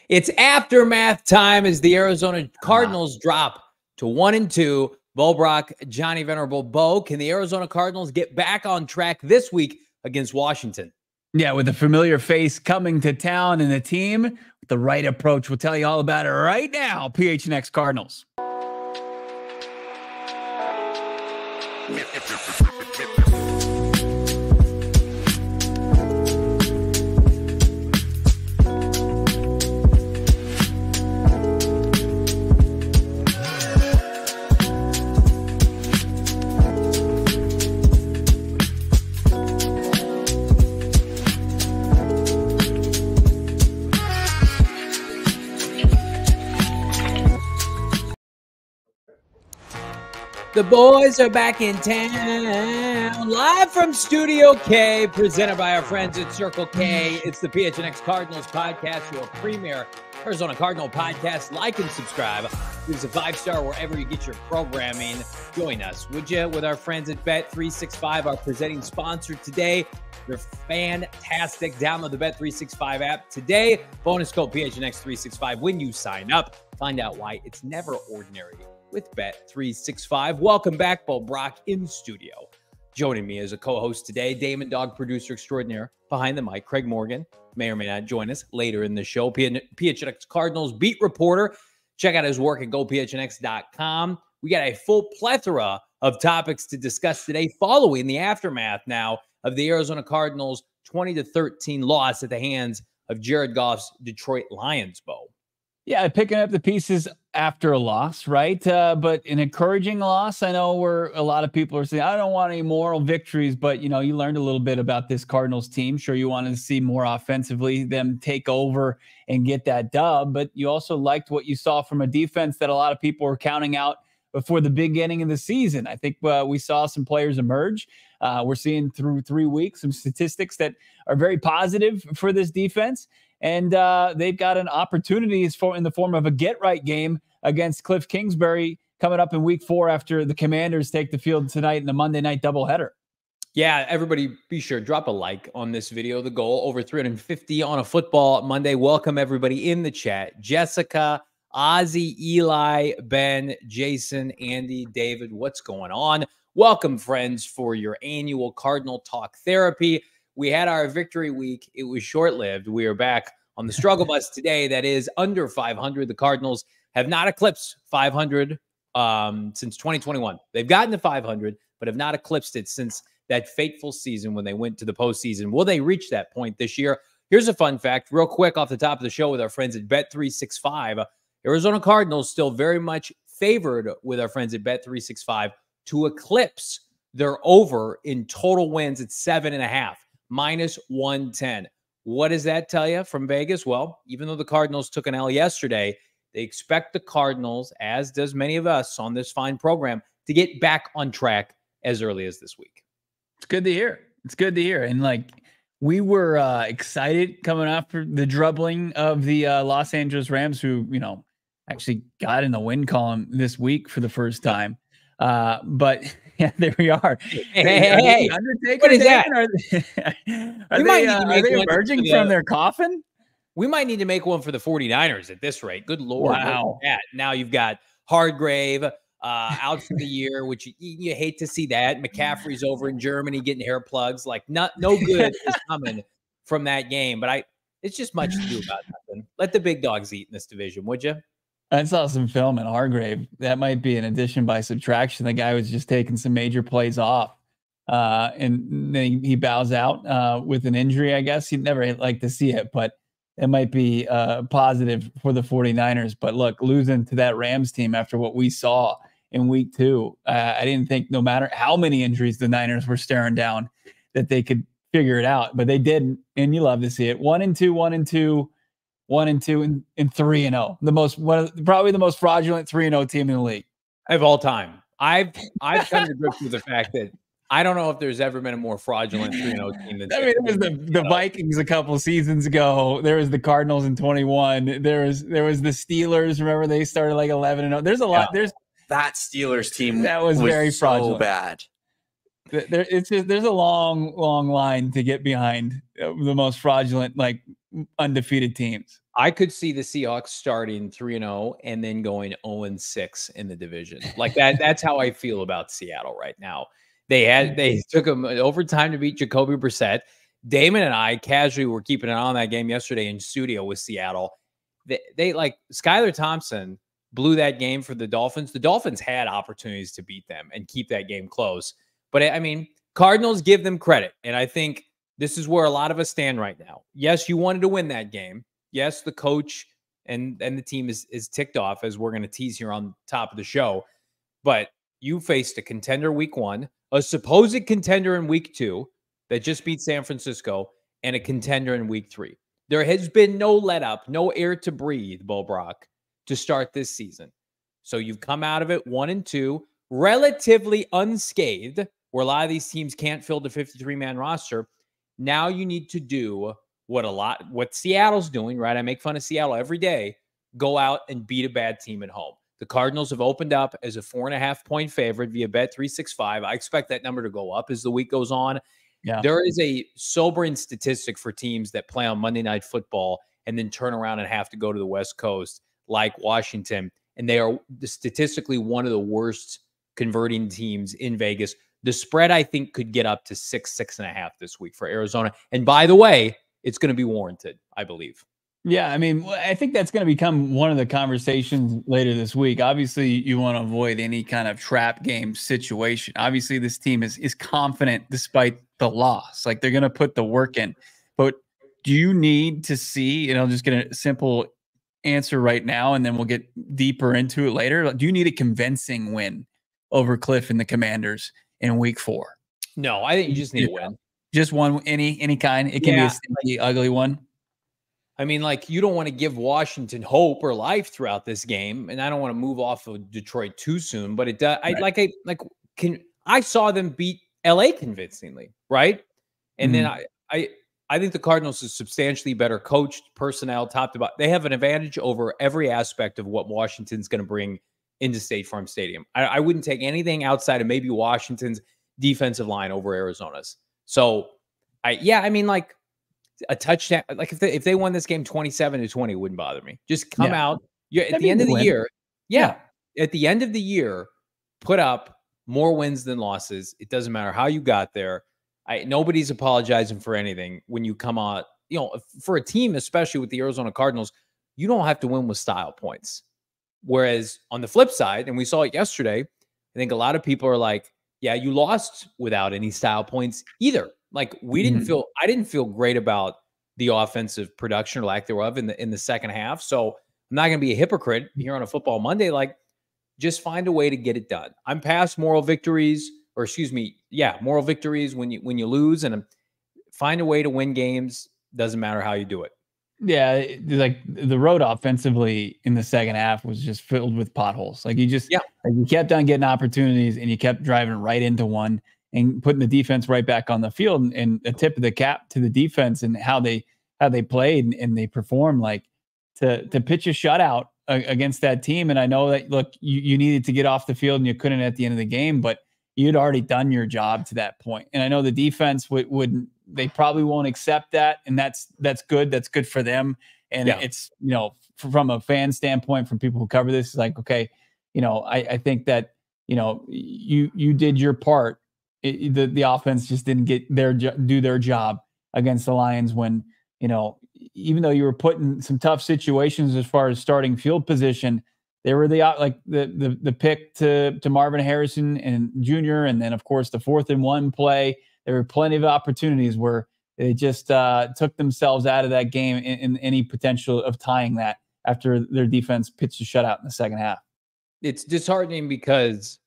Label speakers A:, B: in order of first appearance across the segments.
A: It's aftermath time as the Arizona Cardinals drop to 1-2. Bo Brock, Johnny Venerable. Bo, can the Arizona Cardinals get back on track this week against Washington?
B: Yeah, with a familiar face coming to town and the team with the right approach. We'll tell you all about it right now. PHNX Cardinals.
A: The boys are back in town, live from Studio K, presented by our friends at Circle K. It's the PHNX Cardinals podcast, your premier Arizona Cardinal podcast. Like and subscribe. Give us a 5-star wherever you get your programming. Join us, would you, with our friends at Bet365, our presenting sponsor today. They're fantastic. Download the Bet365 app today. Bonus code PHNX365 when you sign up. Find out why it's never ordinary with Bet365. Welcome back, Bo Brock in studio. Joining me as a co-host today, Damon Dog, producer extraordinaire behind the mic. Craig Morgan may or may not join us later in the show. PHNX Cardinals beat reporter. Check out his work at gophnx.com. We got a full plethora of topics to discuss today following the aftermath now of the Arizona Cardinals 20-13 loss at the hands of Jared Goff's Detroit Lions, Bo.
B: Yeah, picking up the pieces after a loss, right? But an encouraging loss. I know where a lot of people are saying, I don't want any moral victories, but, you know, you learned a little bit about this Cardinals team. Sure, you wanted to see more offensively, them take over and get that dub, but you also liked what you saw from a defense that a lot of people were counting out before the beginning of the season. I think we saw some players emerge. We're seeing through 3 weeks some statistics that are very positive for this defense. And they've got an opportunity in the form of a get-right game against Cliff Kingsbury coming up in week 4 after the Commanders take the field tonight in the Monday night doubleheader.
A: Yeah, everybody be sure, drop a like on this video. The goal, over 350 on a football Monday. Welcome everybody in the chat. Jessica, Ozzy, Eli, Ben, Jason, Andy, David, what's going on? Welcome, friends, for your annual Cardinal Talk Therapy. We had our victory week. It was short-lived. We are back on the struggle bus today. That is under 500. The Cardinals have not eclipsed 500 since 2021. They've gotten to 500, but have not eclipsed it since that fateful season when they went to the postseason. Will they reach that point this year? Here's a fun fact real quick off the top of the show with our friends at Bet365. Arizona Cardinals still very much favored with our friends at Bet365 to eclipse their over in total wins at 7.5. -110. What does that tell you from Vegas? Well, even though the Cardinals took an L yesterday, they expect the Cardinals, as does many of us on this fine program, to get back on track as early as this week.
B: It's good to hear. It's good to hear. And like, we were excited coming after the drubbling of the Los Angeles Rams, who, you know, actually got in the win column this week for the first time. But yeah, there we are.
A: Hey,
B: Undertaker,
A: what is that?
B: Are they emerging from their coffin?
A: We might need to make one for the 49ers at this rate. Good Lord.
B: Wow.
A: Now you've got Hargrave out for the year, which you hate to see that. McCaffrey's over in Germany getting hair plugs. Like, no good is coming from that game. But it's just much to do about nothing. Let the big dogs eat in this division, would you?
B: I saw some film in Hargrave. That might be an addition by subtraction. The guy was just taking some major plays off. And then he bows out with an injury, I guess. He'd never like to see it, but it might be positive for the 49ers. But look, losing to that Rams team after what we saw in week 2, I didn't think no matter how many injuries the Niners were staring down that they could figure it out, but they didn't. And you love to see it. 1-2, 1-2. 1-2 and 3-0. Probably the most fraudulent 3-0 team in the league
A: of all time. I've come to grips with the fact that I don't know if there's ever been a more fraudulent 3-0 team than
B: it was the Vikings a couple seasons ago. There was the Cardinals in 21. There was the Steelers. Remember, they started like 11-0. There's a lot. There's
C: that Steelers team
B: that was very fraudulent.
C: So bad.
B: There's a long line to get behind the most fraudulent, like undefeated teams.
A: I could see the Seahawks starting 3-0 and then going 0-6 in the division. Like that. That's how I feel about Seattle right now. They took them overtime to beat Jacoby Brissett. Damon and I casually were keeping an eye on that game yesterday in studio with Seattle. They like Skylar Thompson blew that game for the Dolphins. The Dolphins had opportunities to beat them and keep that game close. But I mean, Cardinals give them credit. And I think this is where a lot of us stand right now. Yes, you wanted to win that game. Yes, the coach and the team is ticked off, as we're going to tease here on top of the show. But you faced a contender week 1, a supposed contender in week 2 that just beat San Francisco, and a contender in week 3. There has been no let up, no air to breathe, Bo Brock, to start this season. So you've come out of it 1-2, relatively unscathed, where a lot of these teams can't fill the 53-man roster. Now you need to do what Seattle's doing, right? I make fun of Seattle every day. Go out and beat a bad team at home. The Cardinals have opened up as a 4.5-point favorite via Bet365. I expect that number to go up as the week goes on. Yeah. There is a sobering statistic for teams that play on Monday Night Football and then turn around and have to go to the West Coast, like Washington. And they are statistically one of the worst converting teams in Vegas. The spread, I think, could get up to 6.5 this week for Arizona. And by the way, it's going to be warranted, I believe.
B: Yeah, I mean, I think that's going to become one of the conversations later this week. Obviously, you want to avoid any kind of trap game situation. Obviously, this team is confident despite the loss. Like, they're going to put the work in. But do you need to see, and I'll just get a simple answer right now, and then we'll get deeper into it later. Do you need a convincing win over Cliff and the Commanders in week 4?
A: No, I think you just need a win.
B: Just one, any kind. It can be a stinky, ugly one.
A: I mean, like, you don't want to give Washington hope or life throughout this game, and I don't want to move off of Detroit too soon. But it does. I saw them beat LA convincingly, right? And then I think the Cardinals is substantially better coached, personnel, top to bottom. They have an advantage over every aspect of what Washington's going to bring into State Farm Stadium. I wouldn't take anything outside of maybe Washington's defensive line over Arizona's. So, I mean, like, a touchdown, like if they won this game 27-20, it wouldn't bother me. Just come out. At the end of the year. Yeah. At the end of the year, put up more wins than losses. It doesn't matter how you got there. Nobody's apologizing for anything when you come out, for a team, especially with the Arizona Cardinals, you don't have to win with style points. Whereas on the flip side, and we saw it yesterday, I think a lot of people are like, yeah, you lost without any style points either. Like, I didn't feel great about the offensive production or lack thereof in the second half. So I'm not going to be a hypocrite here on a Football Monday. Like, just find a way to get it done. I'm past moral victories, moral victories when you lose, and find a way to win games. Doesn't matter how you do it.
B: Yeah, like the road offensively in the second half was just filled with potholes. Like, you kept on getting opportunities and you kept driving right into one and putting the defense right back on the field. And a tip of the cap to the defense and how they played and they performed, like, to pitch a shutout against that team. And I know that, look, you needed to get off the field and you couldn't at the end of the game, but you'd already done your job to that point. And I know the defense wouldn't, they probably won't accept that. And that's good. That's good for them. And it's, from a fan standpoint, from people who cover this, it's like, okay, I think that, you did your part. The offense just didn't do their job against the Lions when, even though you were put in some tough situations as far as starting field position, they were the pick to Marvin Harrison and Jr. And then, of course, the 4th and 1 play. There were plenty of opportunities where they just took themselves out of that game in any potential of tying that after their defense pitched a shutout in the second half.
A: It's disheartening because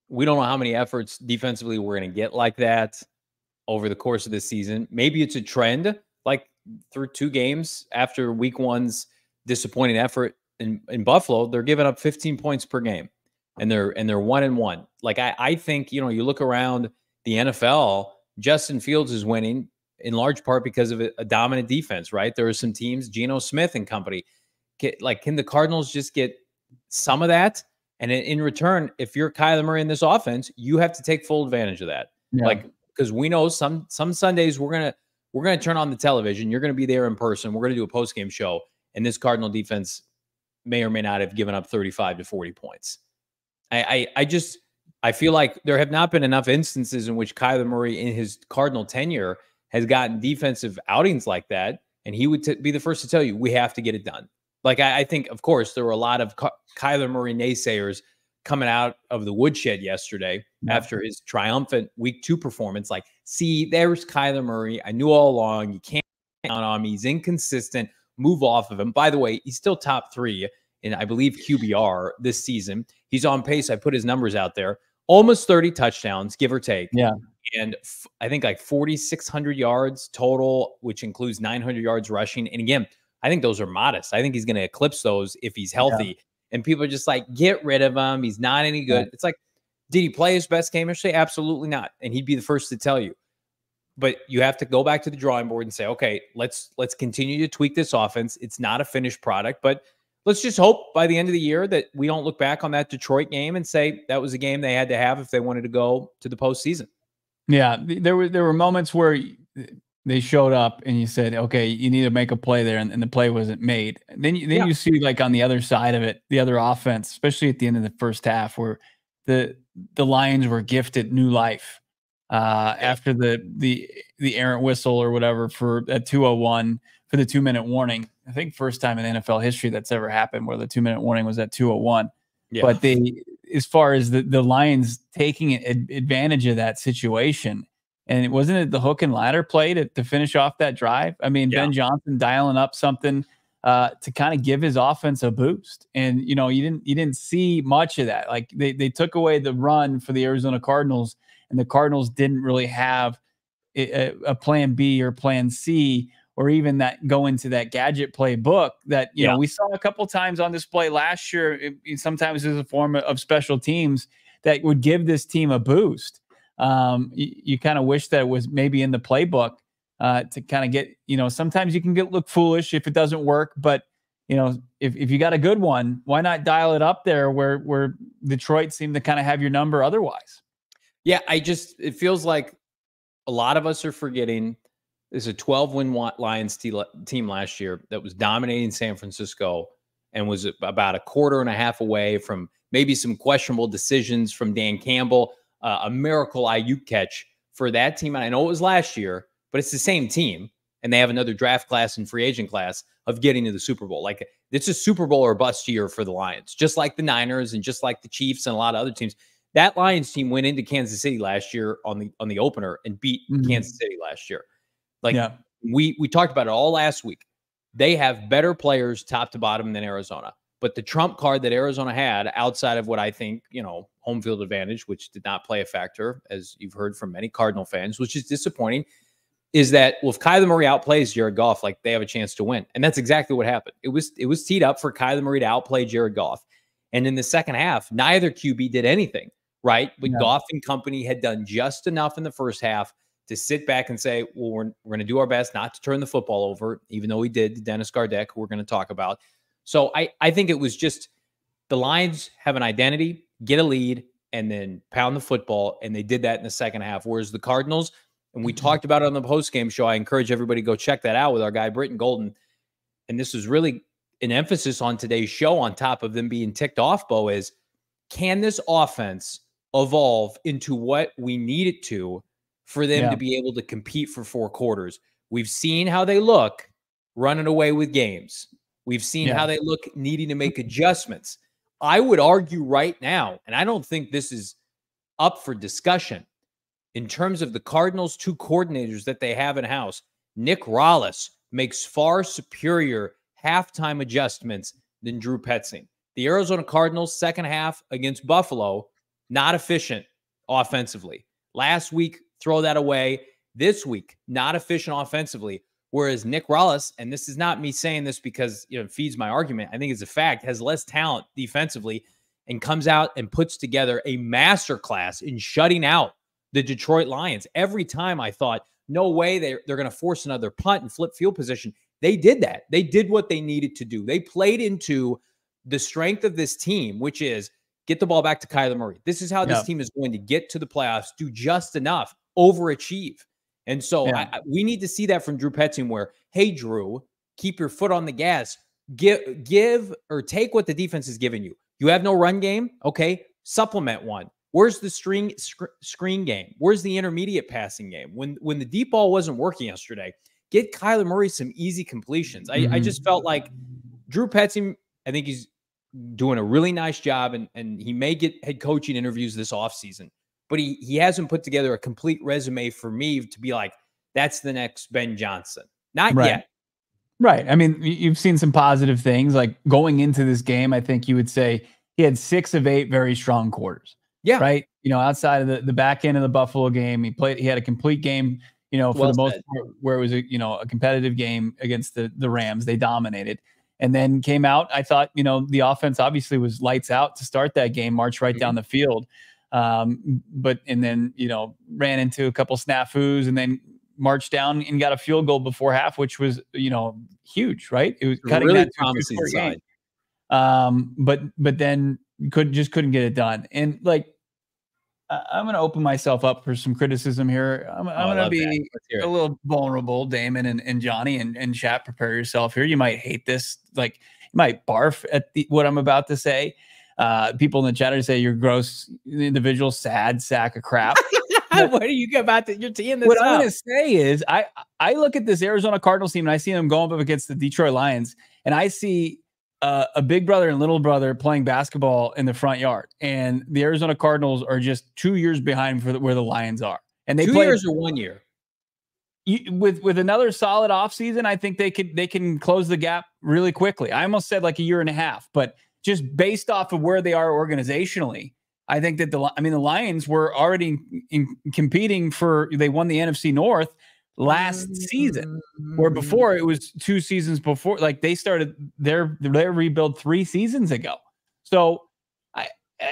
A: we don't know how many efforts defensively we're going to get like that over the course of this season. Maybe it's a trend, like through 2 games after week 1's disappointing effort in Buffalo, they're giving up 15 points per game, and they're 1-1. Like, I think, you look around the NFL, Justin Fields is winning in large part because of a dominant defense, right? There are some teams, Geno Smith and company, can the Cardinals just get some of that? And in return, if you're Kyler Murray in this offense, you have to take full advantage of that. Yeah. Like, because we know some Sundays we're we're going to turn on the television. You're going to be there in person. We're going to do a post-game show. And this Cardinal defense may or may not have given up 35 to 40 points. I feel like there have not been enough instances in which Kyler Murray in his Cardinal tenure has gotten defensive outings like that. And he would be the first to tell you, we have to get it done. Like, I think, of course, there were a lot of Kyler Murray naysayers coming out of the woodshed yesterday after his triumphant week 2 performance. Like, see, there's Kyler Murray. I knew all along. You can't count on him. He's inconsistent. Move off of him. By the way, he's still top 3 in, I believe, QBR this season. He's on pace. I put his numbers out there. Almost 30 touchdowns, give or take.
B: Yeah.
A: And I think like 4,600 yards total, which includes 900 yards rushing. And again, I think those are modest. I think he's going to eclipse those if he's healthy. Yeah. And people are just like, get rid of him. He's not any good. Yeah. It's like, did he play his best game yesterday? Absolutely not. And he'd be the first to tell you. But you have to go back to the drawing board and say, okay, let's continue to tweak this offense. It's not a finished product, but let's just hope by the end of the year that we don't look back on that Detroit game and say that was a game they had to have if they wanted to go to the postseason.
B: Yeah, there were moments where they showed up and you said, okay, you need to make a play there, and the play wasn't made. Then you see, like, on the other side of it, the other offense, especially at the end of the first half, where the Lions were gifted new life after the errant whistle or whatever for at 2:01 for the 2-minute warning. I think first time in NFL history that's ever happened where the 2-minute warning was at 2:01. Yeah. But as far as the Lions taking advantage of that situation, and wasn't it the hook and ladder play to finish off that drive? I mean, Ben Johnson dialing up something to kind of give his offense a boost. And, you know, you didn't see much of that. Like they took away the run for the Arizona Cardinals, and the Cardinals didn't really have a plan B or plan C, or even that go into that gadget playbook that, you know, we saw a couple times on display last year. Sometimes as a form of special teams that would give this team a boost. You kind of wish that it was maybe in the playbook to kind of get, you know, sometimes you can look foolish if it doesn't work, but, you know, if you got a good one, why not dial it up there where Detroit seemed to kind of have your number otherwise?
A: Yeah, it feels like a lot of us are forgetting there's a 12-win Lions team last year that was dominating San Francisco and was about a quarter and a half away from maybe some questionable decisions from Dan Campbell, a miracle Ayuk catch for that team. And I know it was last year, but it's the same team, and they have another draft class and free agent class of getting to the Super Bowl. Like, it's a Super Bowl or bust year for the Lions, just like the Niners and just like the Chiefs and a lot of other teams. That Lions team went into Kansas City last year on the opener and beat Kansas City last year. Like, we talked about it all last week. They have better players top to bottom than Arizona. But the trump card that Arizona had, outside of what I think, you know, home field advantage, which did not play a factor, as you've heard from many Cardinal fans, which is disappointing, is that, well, if Kyler Murray outplays Jared Goff, like, they have a chance to win. And that's exactly what happened. It was teed up for Kyler Murray to outplay Jared Goff. And in the second half, neither QB did anything, right? But Goff and company had done just enough in the first half to sit back and say, well, we're going to do our best not to turn the football over, even though we did to Dennis Gardeck, who we're going to talk about. So I think it was just the Lions have an identity, get a lead, and then pound the football, and they did that in the second half. Whereas the Cardinals, and we talked about it on the postgame show, I encourage everybody to go check that out with our guy Britton Golden. And this is really an emphasis on today's show, on top of them being ticked off, Bo, is, can this offense evolve into what we need it to for them to be able to compete for 4 quarters? We've seen how they look running away with games. We've seen how they look needing to make adjustments. I would argue right now, and I don't think this is up for discussion, in terms of the Cardinals' 2 coordinators that they have in-house, Nick Rallis makes far superior halftime adjustments than Drew Petzing. The Arizona Cardinals' second half against Buffalo, not efficient offensively. Last week, throw that away. This week, not efficient offensively. Whereas Nick Rallis, and this is not me saying this because, you know, it feeds my argument, I think it's a fact, has less talent defensively and comes out and puts together a masterclass in shutting out the Detroit Lions. Every time I thought, no way they're going to force another punt and flip field position, they did that. They did what they needed to do. They played into the strength of this team, which is get the ball back to Kyler Murray. This is how this team is going to get to the playoffs, do just enough, overachieve. And so we need to see that from Drew Petzing where, hey, Drew, keep your foot on the gas. Give or take what the defense is giving you. You have no run game? Okay, supplement one. Where's the screen game? Where's the intermediate passing game? When the deep ball wasn't working yesterday, get Kyler Murray some easy completions. I just felt like Drew Petzing, I think he's doing a really nice job, and he may get head coaching interviews this offseason, but he hasn't put together a complete resume for me to be like, that's the next Ben Johnson. Not yet.
B: Right. I mean, you've seen some positive things. Like going into this game, I think you would say he had 6 of 8 very strong quarters.
A: Yeah.
B: Right. Outside of the back end of the Buffalo game, he had a complete game, for the most part, where it was a competitive game against the Rams. They dominated and then came out. I thought, the offense obviously was lights out to start that game, marched right down the field. And then, ran into a couple snafus and then marched down and got a field goal before half, which was, huge, right? It was cutting
A: really
B: that
A: promising side.
B: But then couldn't get it done. And like, I'm going to open myself up for some criticism here. I'm going to be a little vulnerable, Damon and Johnny and chat. Prepare yourself here. You might hate this. Like, you might barf at what I'm about to say. People in the chat are say you're gross individual, sad sack of crap.
A: What are you about to? You're teeing this
B: What
A: up.
B: I'm going to say is I look at this Arizona Cardinals team and I see them going up against the Detroit Lions, and I see a big brother and little brother playing basketball in the front yard, and the Arizona Cardinals are just 2 years behind where the Lions are. And they
A: 2 years or 1 year.
B: With another solid offseason, I think they can close the gap really quickly. I almost said like a year and a half, but just based off of where they are organizationally, I think that the Lions were already competing they won the NFC North last season, where before it was 2 seasons before, like they started their rebuild 3 seasons ago. So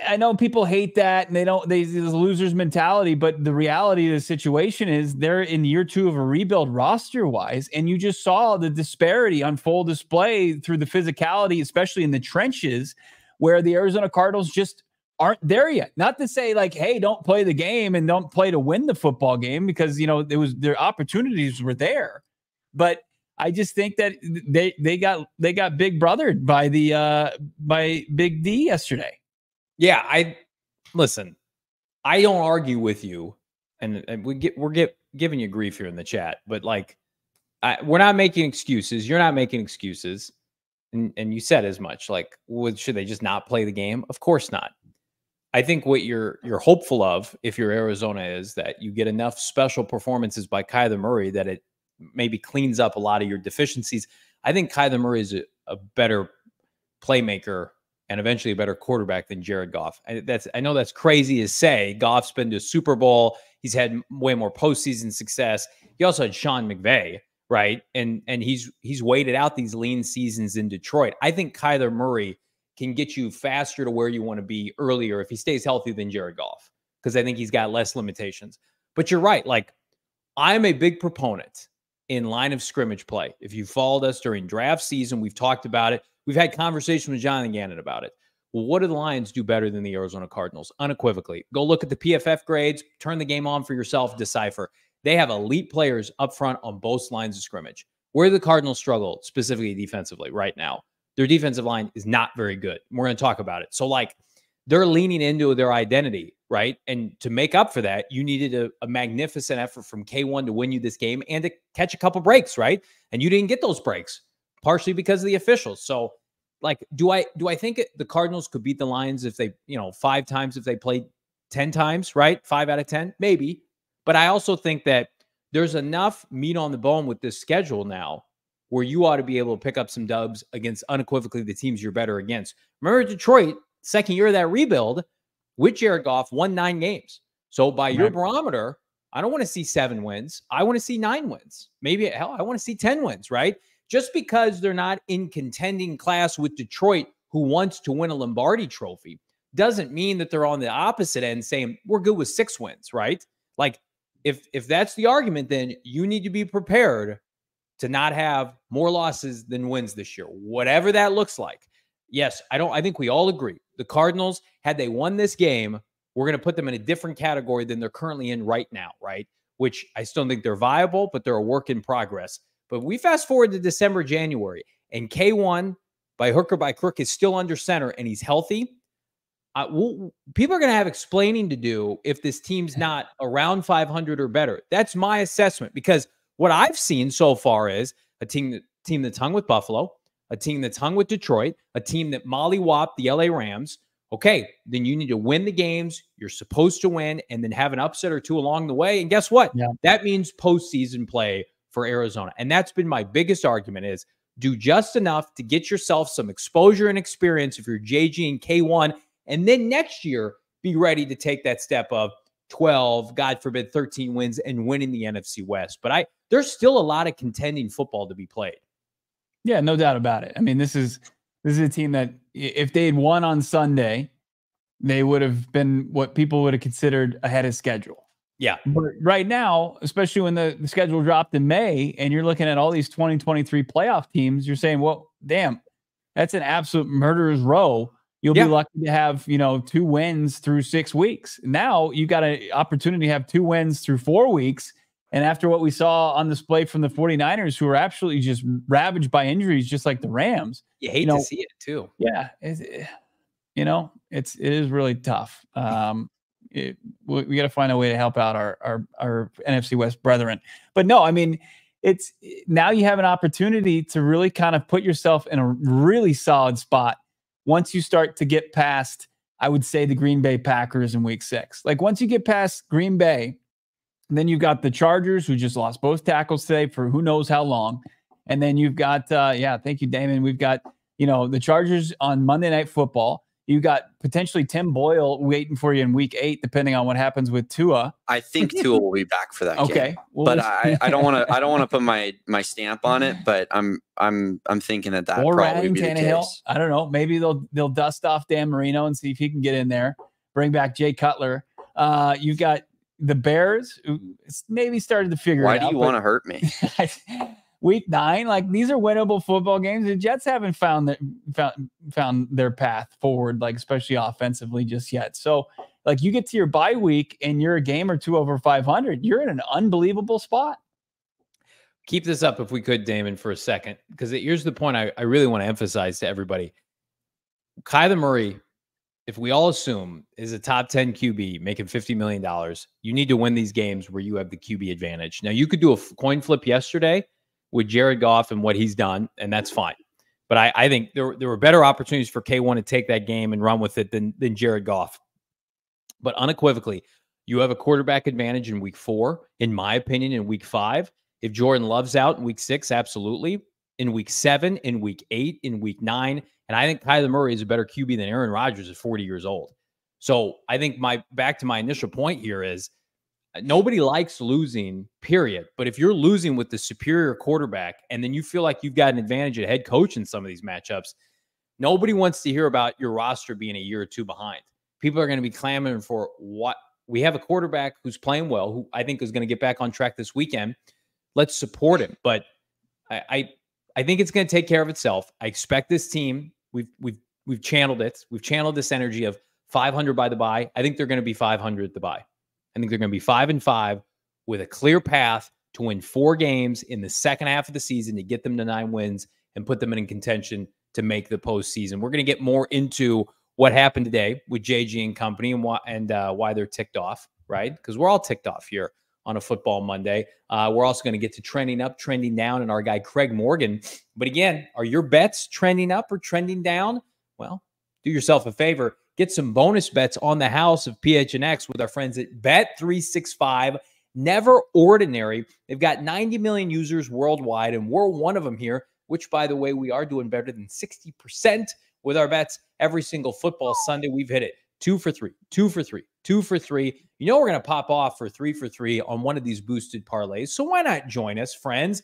B: I know people hate that and they the losers mentality, but the reality of the situation is they're in year 2 of a rebuild roster wise. And you just saw the disparity on full display through the physicality, especially in the trenches, where the Arizona Cardinals just aren't there yet. Not to say like, hey, don't play the game and don't play to win the football game, because their opportunities were there. But I just think that they got big brothered by Big D yesterday.
A: Yeah, I don't argue with you, and we're giving you grief here in the chat, but like we're not making excuses. You're not making excuses, and you said as much. Like, should they just not play the game? Of course not. I think what you're hopeful of, if you're Arizona, is that you get enough special performances by Kyler Murray that it maybe cleans up a lot of your deficiencies. I think Kyler Murray is a better playmaker and eventually a better quarterback than Jared Goff. I know that's crazy to say. Goff's been to Super Bowl. He's had way more postseason success. He also had Sean McVay, right? And he's waited out these lean seasons in Detroit. I think Kyler Murray can get you faster to where you want to be earlier if he stays healthy than Jared Goff, because I think he's got less limitations. But you're right. Like, I'm a big proponent in line of scrimmage play. If you followed us during draft season, we've talked about it. We've had conversations with Jonathan Gannon about it. Well, what do the Lions do better than the Arizona Cardinals? Unequivocally. Go look at the PFF grades, turn the game on for yourself, decipher. They have elite players up front on both lines of scrimmage. Where do the Cardinals struggle, specifically defensively right now? Their defensive line is not very good. We're going to talk about it. So, like, they're leaning into their identity, right? And to make up for that, you needed a magnificent effort from K1 to win you this game and to catch a couple breaks, right? And you didn't get those breaks, partially because of the officials. So, like, do I think the Cardinals could beat the Lions if they, 5 times if they played 10 times, right? 5 out of 10, maybe. But I also think that there's enough meat on the bone with this schedule now where you ought to be able to pick up some dubs against unequivocally the teams you're better against. Remember, Detroit, second year of that rebuild, with Jared Goff, won 9 games. So by your barometer, I don't want to see 7 wins. I want to see 9 wins. Maybe, hell, I want to see 10 wins, right? Just because they're not in contending class with Detroit, who wants to win a Lombardi trophy, doesn't mean that they're on the opposite end saying, we're good with 6 wins, right? Like, if that's the argument, then you need to be prepared to not have more losses than wins this year, whatever that looks like. Yes, I think we all agree. The Cardinals, had they won this game, we're going to put them in a different category than they're currently in right now, right? which I still think they're viable, but they're a work in progress. But we fast forward to December, January, and K1 by hook or by crook is still under center and he's healthy. People are going to have explaining to do if this team's not around 500 or better. That's my assessment, because what I've seen so far is a team that's hung with Buffalo, a team that's hung with Detroit, a team that mollywopped the LA Rams. Okay, then you need to win the games you're supposed to win and then have an upset or two along the way. And guess what?
B: Yeah.
A: That means postseason play for Arizona. And that's been my biggest argument, is do just enough to get yourself some exposure and experience if you're JG and K1. And then next year, be ready to take that step of 12, God forbid, 13 wins and winning the NFC West. But there's still a lot of contending football to be played.
B: Yeah, no doubt about it. I mean, this is a team that if they had won on Sunday, they would have been what people would have considered ahead of schedule.
A: Yeah.
B: But right now, especially when the schedule dropped in May and you're looking at all these 2023 playoff teams, you're saying, well, damn, that's an absolute murderer's row. You'll be lucky to have, 2 wins through 6 weeks. Now you got an opportunity to have 2 wins through 4 weeks. And after what we saw on display from the 49ers, who are absolutely just ravaged by injuries, just like the Rams.
A: You hate to see it too.
B: Yeah. It is really tough. We got to find a way to help out our NFC West brethren. But no, I mean, it's now you have an opportunity to really kind of put yourself in a really solid spot once you start to get past, I would say, the Green Bay Packers in week 6. Like once you get past Green Bay, then you've got the Chargers, who just lost both tackles today for who knows how long. And then you've got, thank you, Damon. We've got, the Chargers on Monday Night Football. You got potentially Tim Boyle waiting for you in week 8, depending on what happens with Tua.
C: I think Tua will be back for that game.
B: Okay,
C: but I don't want to put my stamp on it. But I'm thinking that
B: or
C: probably be
B: Tannehill.
C: the case.
B: I don't know. Maybe they'll dust off Dan Marino and see if he can get in there. Bring back Jay Cutler. You've got the Bears, who maybe started to figure it out.
C: Why do you want to hurt me?
B: Week 9, like these are winnable football games. The Jets haven't found their path forward, like especially offensively just yet. So like you get to your bye week and you're a game or 2 over 500, you're in an unbelievable spot.
A: Keep this up if we could, Damon, for a second, because here's the point I really want to emphasize to everybody. Kyler Murray, if we all assume is a top 10 QB making $50 million, you need to win these games where you have the QB advantage. Now you could do a coin flip yesterday with Jared Goff and what he's done, and that's fine. But I think there were better opportunities for K1 to take that game and run with it than Jared Goff. But unequivocally, you have a quarterback advantage in week 4, in my opinion, in week 5. If Jordan Love's out in week 6, absolutely. In week 7, in week 8, in week 9. And I think Kyler Murray is a better QB than Aaron Rodgers at 40 years old. So I think back to my initial point here is, nobody likes losing, period. But if you're losing with the superior quarterback and then you feel like you've got an advantage at head coach in some of these matchups, nobody wants to hear about your roster being a year or 2 behind. People are going to be clamoring for what we have a quarterback who's playing well, who I think is going to get back on track this weekend. Let's support him. But I think it's going to take care of itself. I expect this team. We've channeled it. We've channeled this energy of 500 by the bye. I think they're going to be 500 at the bye. I think they're going to be 5-5 with a clear path to win 4 games in the second half of the season to get them to 9 wins and put them in contention to make the postseason. We're going to get more into what happened today with JG and company and why they're ticked off, right? Because we're all ticked off here on a football Monday. We're also going to get to trending up, trending down, and our guy Craig Morgan. But again, are your bets trending up or trending down? Well, do yourself a favor. Get some bonus bets on the house of PHNX with our friends at Bet365. Never ordinary. They've got 90 million users worldwide, and we're one of them here, which, by the way, we are doing better than 60% with our bets every single football Sunday. We've hit it 2 for 3, 2 for 3, 2 for 3. You know we're going to pop off for 3 for 3 on one of these boosted parlays, so why not join us, friends?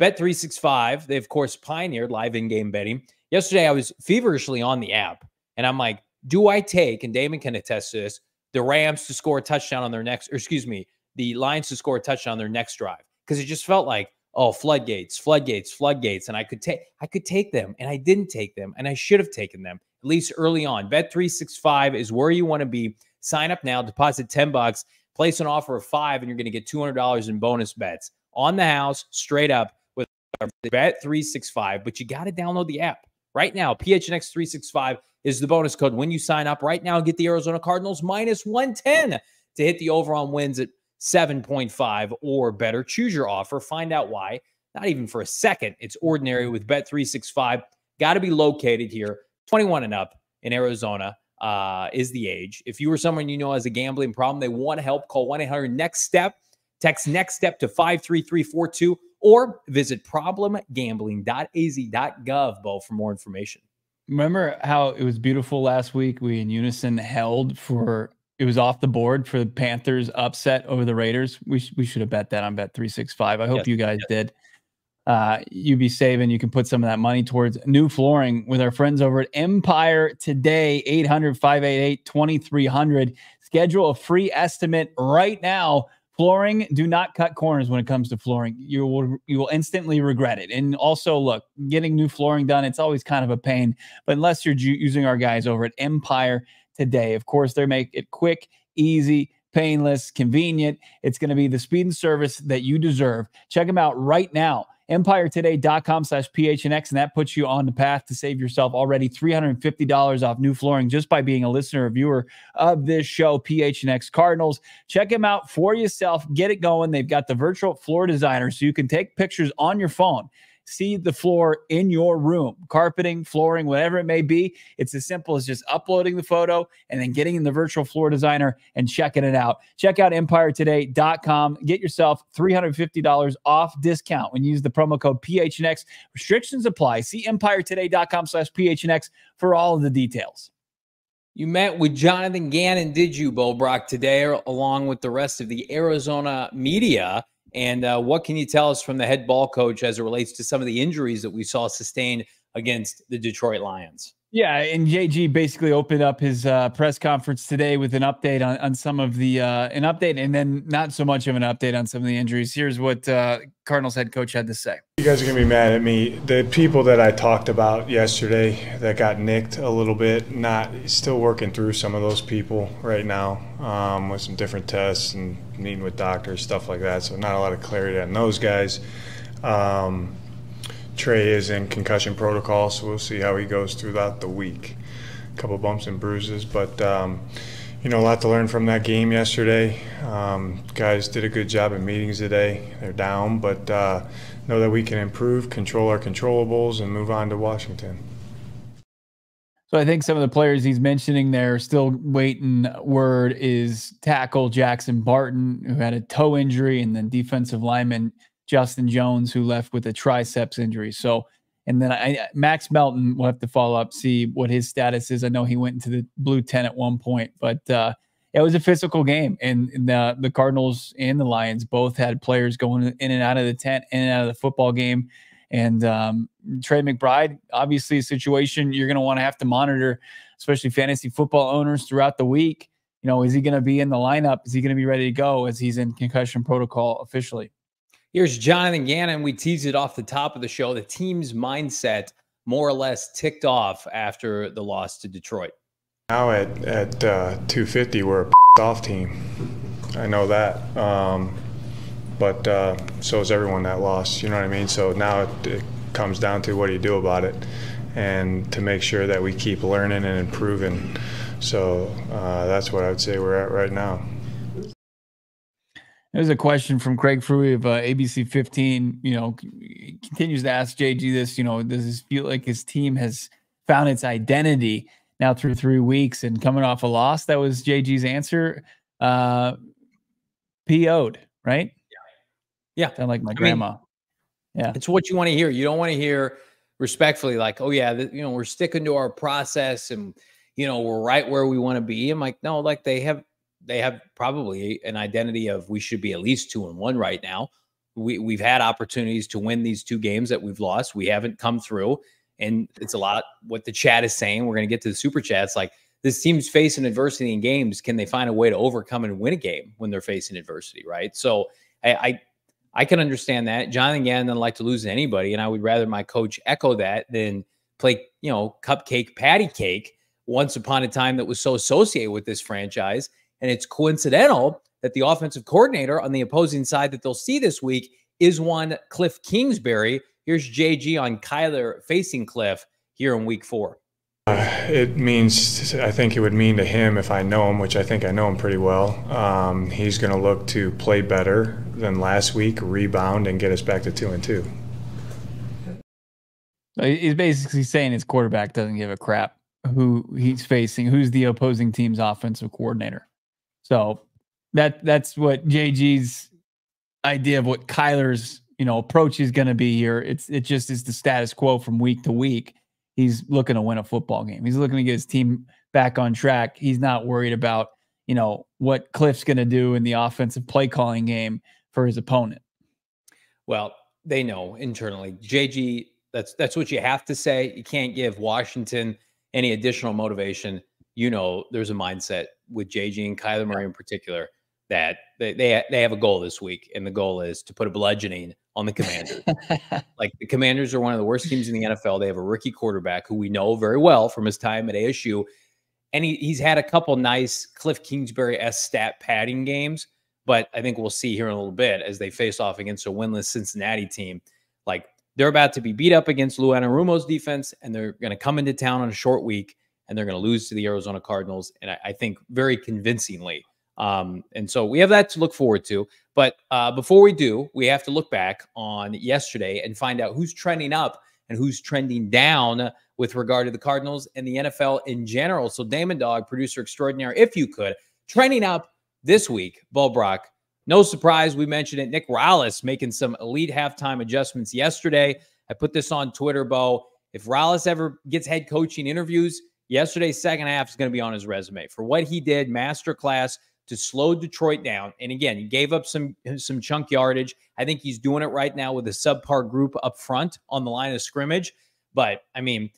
A: Bet365, they, of course, pioneered live in-game betting. Yesterday, I was feverishly on the app, and I'm like, do I take, and Damon can attest to this, the Rams to score a touchdown on their next, or excuse me, the Lions to score a touchdown on their next drive? Because it just felt like, oh, floodgates, floodgates, floodgates. And I could take them, and I didn't take them, and I should have taken them, at least early on. Bet365 is where you want to be. Sign up now, deposit $10. Place an offer of 5 and you're going to get $200 in bonus bets on the house straight up with Bet365. But you got to download the app right now. PHNX365 is the bonus code when you sign up right now. Get the Arizona Cardinals minus 110 to hit the over on wins at 7.5 or better. Choose your offer. Find out why. Not even for a second. It's ordinary with Bet365. Got to be located here. 21 and up in Arizona is the age. If you or someone you know has a gambling problem, they want to help, call 1-800-NEXT-STEP. Text NEXT STEP to 53342 or visit problemgambling.az.gov, Bo, for more information.
B: Remember how it was beautiful last week? We in unison held for it was off the board for the Panthers upset over the Raiders. We should have bet that on Bet365. I hope you guys did. You be saving. You can put some of that money towards new flooring with our friends over at Empire Today. 800-588-2300. Schedule a free estimate right now. Flooring, do not cut corners when it comes to flooring. You will instantly regret it. And also, look, getting new flooring done, it's always kind of a pain. But unless you're using our guys over at Empire Today, of course, they make it quick, easy, painless, convenient. It's going to be the speed and service that you deserve. Check them out right now. EmpireToday.com/PHNX, and that puts you on the path to save yourself already $350 off new flooring just by being a listener or viewer of this show, PHNX Cardinals. Check them out for yourself. Get it going. They've got the virtual floor designer, so you can take pictures on your phone. See the floor in your room, carpeting, flooring, whatever it may be. It's as simple as just uploading the photo and then getting in the virtual floor designer and checking it out. Check out EmpireToday.com. Get yourself $350 off discount when you use the promo code PHNX. Restrictions apply. See EmpireToday.com/PHNX for all of the details.
A: You met with Jonathan Gannon, did you, Bo Brock, today, along with the rest of the Arizona media? And what can you tell us from the head ball coach as it relates to some of the injuries that we saw sustained against the Detroit Lions?
B: Yeah, and JG basically opened up his press conference today with an update on some of the an update, and then not so much of an update on some of the injuries. Here's what Cardinals head coach had to say.
D: You guys are going to be mad at me. The people that I talked about yesterday that got nicked a little bit, still working through some of those people right now with some different tests and meeting with doctors, stuff like that. So not a lot of clarity on those guys. Trey is in concussion protocol, so we'll see how he goes throughout the week. A couple bumps and bruises, but a lot to learn from that game yesterday. Guys did a good job in meetings today. They're down, but know that we can improve, control our controllables, and move on to Washington.
B: So I think some of the players he's mentioning there still waiting word is tackle Jackson Barton, who had a toe injury, and then defensive lineman Justin Jones, who left with a triceps injury. So, and then Max Melton will have to follow up, see what his status is. I know he went into the blue tent at one point, but it was a physical game, and the Cardinals and the Lions both had players going in and out of the tent, in and out of the football game. And Trey McBride, obviously a situation you're going to want to have to monitor, especially fantasy football owners throughout the week. Is he going to be in the lineup? Is he going to be ready to go as he's in concussion protocol officially?
A: Here's Jonathan Gannon. We teased it off the top of the show. The team's mindset more or less ticked off after the loss to Detroit.
D: Now at 250, we're a off team. I know that. But so is everyone that lost. You know what I mean? So now it comes down to what do you do about it, and to make sure that we keep learning and improving. So that's what I would say we're at right now.
B: There's a question from Craig Fruey of ABC 15. He continues to ask JG this. Does this feel like his team has found its identity now through 3 weeks and coming off a loss? That was JG's answer. PO'd, right?
A: Yeah.
B: Sound like my grandma. Yeah.
A: It's what you want to hear. You don't want to hear respectfully like, oh yeah, we're sticking to our process and, we're right where we want to be. I'm like, no, like they have probably an identity of we should be at least 2-1 right now. We've had opportunities to win these 2 games that we've lost. We haven't come through, and it's a lot what the chat is saying. We're going to get to the super chats. Like, this team's facing adversity in games. Can they find a way to overcome and win a game when they're facing adversity? Right. So I can understand that. Jonathan Gannon doesn't like to lose to anybody, and I would rather my coach echo that than play, cupcake patty cake once upon a time that was so associated with this franchise. And it's coincidental that the offensive coordinator on the opposing side that they'll see this week is one Cliff Kingsbury. Here's JG on Kyler facing Cliff here in week 4.
D: It means, I think it would mean to him, if I know him, which I think I know him pretty well, he's going to look to play better than last week, rebound, and get us back to 2-2.
B: He's basically saying his quarterback doesn't give a crap who he's facing, who's the opposing team's offensive coordinator. So that's what JG's idea of what Kyler's approach is going to be here. It just is the status quo from week to week. He's looking to win a football game. He's looking to get his team back on track. He's not worried about, what Cliff's going to do in the offensive play calling game for his opponent.
A: Well, they know internally. JG, that's what you have to say. You can't give Washington any additional motivation. There's a mindset with JG and Kyler Murray in particular that they have a goal this week, and the goal is to put a bludgeoning on the Commanders. Like, the Commanders are one of the worst teams in the NFL. They have a rookie quarterback who we know very well from his time at ASU. And he's had a couple nice Cliff Kingsbury-esque stat padding games, but I think we'll see here in a little bit as they face off against a winless Cincinnati team. Like, they're about to be beat up against Lou Anarumo's defense, and they're going to come into town on a short week, and they're going to lose to the Arizona Cardinals, and I think very convincingly. And so we have that to look forward to. But before we do, we have to look back on yesterday and find out who's trending up and who's trending down with regard to the Cardinals and the NFL in general. So Damon Dog, producer extraordinaire, if you could, trending up this week, Bo Brock. No surprise, we mentioned it. Nick Rallis making some elite halftime adjustments yesterday. I put this on Twitter, Bo. If Rallis ever gets head coaching interviews, yesterday's second half is going to be on his resume for what he did, masterclass, to slow Detroit down. And again, he gave up some chunk yardage. I think he's doing it right now with a subpar group up front on the line of scrimmage. But I mean,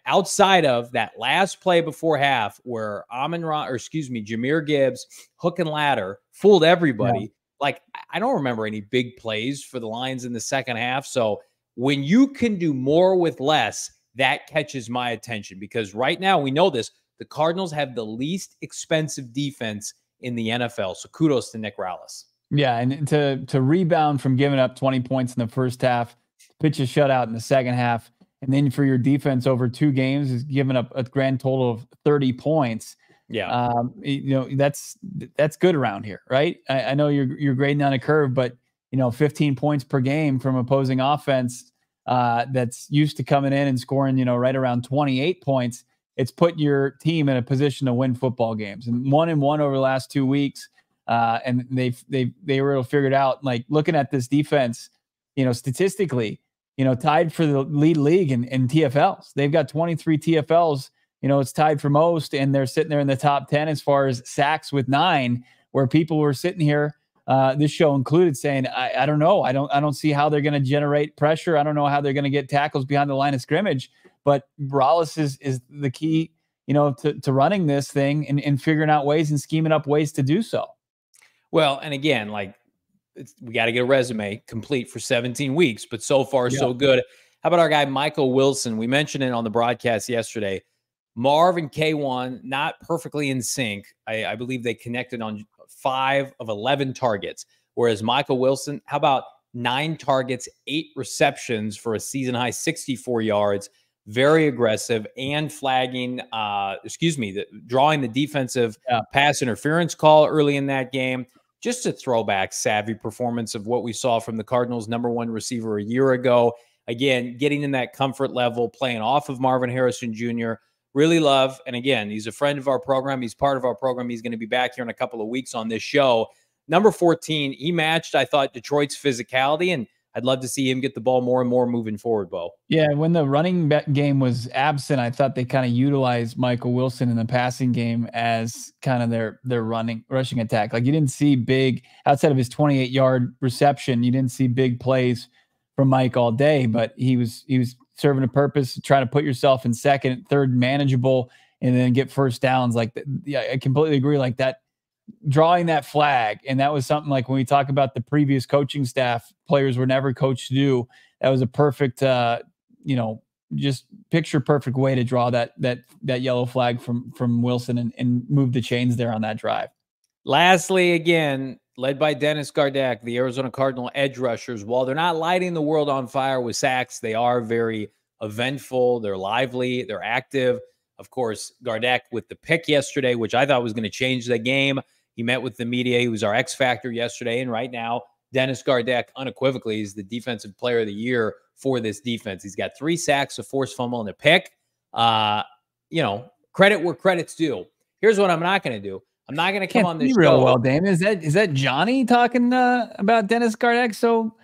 A: outside of that last play before half where Jahmyr Gibbs, hook and ladder, fooled everybody. Yeah. Like, I don't remember any big plays for the Lions in the second half. So when you can do more with less, that catches my attention, because right now we know this. The Cardinals have the least expensive defense in the NFL. So kudos to Nick Rallis.
B: Yeah, and to rebound from giving up 20 points in the first half, pitch a shutout in the second half, and then for your defense over 2 games is giving up a grand total of 30 points.
A: Yeah.
B: That's good around here, right? I know you're grading on a curve, but 15 points per game from opposing offense that's used to coming in and scoring, right around 28 points. It's put your team in a position to win football games, and 1-1 over the last 2 weeks. And they were able to figure it out. Like, looking at this defense, statistically, tied for the league in TFLs. They've got 23 TFLs. It's tied for most, and they're sitting there in the top 10 as far as sacks with 9, where people were sitting here, this show included, saying, I don't know. I don't see how they're going to generate pressure. I don't know how they're going to get tackles behind the line of scrimmage. But Rallis is the key, to running this thing and figuring out ways and scheming up ways to do so.
A: Well, and again, we got to get a resume complete for 17 weeks, but so far so good. How about our guy, Michael Wilson? We mentioned it on the broadcast yesterday. Marv and K1, not perfectly in sync. I believe they connected on 5 of 11 targets, whereas Michael Wilson, how about 9 targets, 8 receptions for a season-high 64 yards, very aggressive, and flagging, drawing the defensive pass interference call early in that game. Just a throwback, savvy performance of what we saw from the Cardinals' #1 receiver a year ago. Again, getting in that comfort level, playing off of Marvin Harrison Jr., really love. And again, he's a friend of our program. He's part of our program. He's going to be back here in a couple of weeks on this show. Number 14, he matched, I thought, Detroit's physicality, and I'd love to see him get the ball more and more moving forward, Bo.
B: Yeah, when the running game was absent, I thought they kind of utilized Michael Wilson in the passing game as kind of their rushing attack. Like, you didn't see big, outside of his 28-yard reception, you didn't see big plays from Mike all day, but he was serving a purpose, trying to put yourself in second, third, manageable, and then get first downs. Like, I completely agree. Like, that, drawing that flag, and that was something, like, when we talk about the previous coaching staff, players were never coached to do. That was a perfect, just picture perfect way to draw that yellow flag from Wilson and move the chains there on that drive.
A: Lastly, again, led by Dennis Gardeck, the Arizona Cardinal edge rushers, while they're not lighting the world on fire with sacks, they are very eventful. They're lively. They're active. Of course, Gardeck with the pick yesterday, which I thought was going to change the game. He met with the media. He was our X factor yesterday. And right now, Dennis Gardeck unequivocally is the defensive player of the year for this defense. He's got 3 sacks, a forced fumble, and a pick. Credit where credit's due. Here's what I'm not going to do. I'm not going to come on this show.
B: Real well, Damon. Is that Johnny talking about Dennis Gardeck so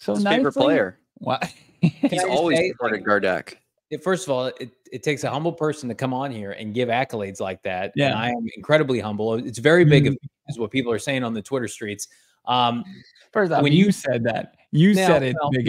C: His
B: nicely?
C: favorite player.
B: What?
C: He's always supported Gardeck.
A: First of all, it takes a humble person to come on here and give accolades like that.
B: Yeah.
A: And I am incredibly humble. It's very big of me, is what people are saying on the Twitter streets.
B: First off,
A: when
B: you said that. You said it.
A: A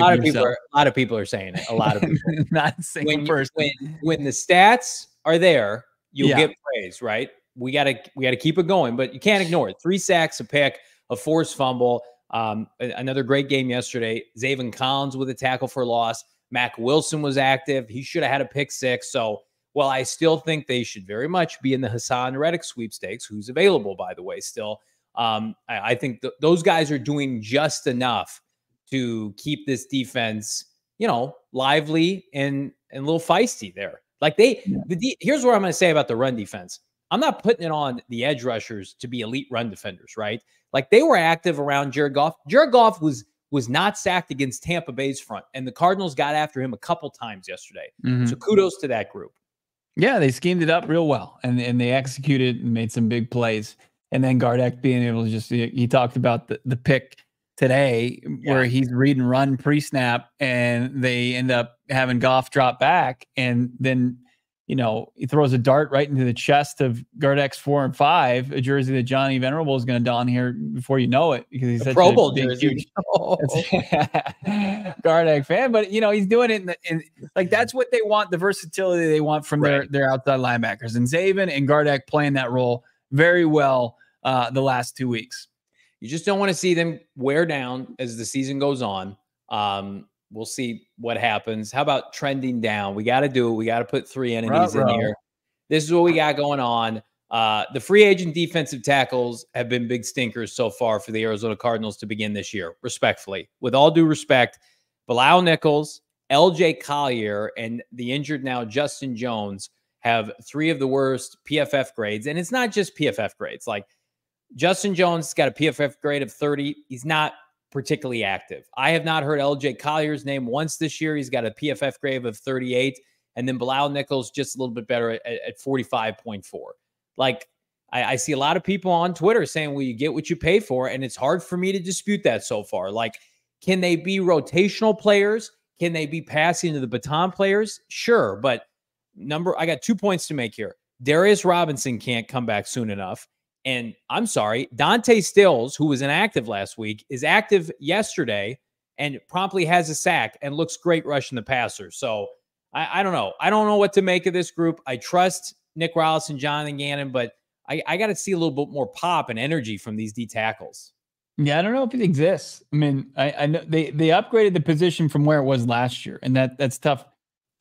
A: lot of people are saying it. A lot of people.
B: Not a single person.
A: When the stats are there, you'll
B: Yeah.
A: get praise, right? We gotta keep it going, but you can't ignore it. 3 sacks, a pick, a forced fumble. Another great game yesterday. Zaven Collins with a tackle for loss. Mac Wilson was active. He should have had a pick 6. So, while I still think they should very much be in the Hassan Reddick sweepstakes, who's available, by the way, still, I think those guys are doing just enough to keep this defense, lively and a little feisty there. Like here's what I'm going to say about the run defense. I'm not putting it on the edge rushers to be elite run defenders, right? Like they were active around Jared Goff. Jared Goff was not sacked against Tampa Bay's front, and the Cardinals got after him a couple times yesterday.
B: Mm-hmm.
A: So kudos to that group.
B: Yeah, they schemed it up real well, and they executed and made some big plays. And then Gardeck being able to he talked about the pick today where he's read and run pre-snap, and they end up having Goff drop back, and then he throws a dart right into the chest of Gardeck's 4 and 5, a jersey that Johnny Venerable is going to don here before you know it, because he's such
A: Pro Bowl
B: a big,
A: jersey.
B: huge Gardeck fan. But he's doing it in like that's what they want, the versatility they want from their outside linebackers, and Zaven and Gardeck playing that role very well the last 2 weeks.
A: You just don't want to see them wear down as the season goes on. We'll see what happens. How about trending down? We got to do it. We got to put 3 entities in here. This is what we got going on. The free agent defensive tackles have been big stinkers so far for the Arizona Cardinals to begin this year, respectfully. With all due respect, Bilal Nichols, LJ Collier, and the injured now Justin Jones have 3 of the worst PFF grades. And it's not just PFF grades. Like Justin Jones got a PFF grade of 30. He's not particularly active. I have not heard LJ Collier's name once this year. He's got a PFF grade of 38. And then Bilal Nichols just a little bit better at 45.4. Like, I see a lot of people on Twitter saying, well, you get what you pay for. And it's hard for me to dispute that so far. Like, can they be rotational players? Can they be passing to the baton players? Sure. But I got 2 points to make here. Darius Robinson can't come back soon enough. And I'm sorry, Dante Stills, who was inactive last week, is active yesterday and promptly has a sack and looks great rushing the passer. So I don't know. I don't know what to make of this group. I trust Nick Rallis and Jonathan Gannon, but I got to see a little bit more pop and energy from these D tackles.
B: Yeah, I don't know if it exists. I mean, I know they upgraded the position from where it was last year, and that's tough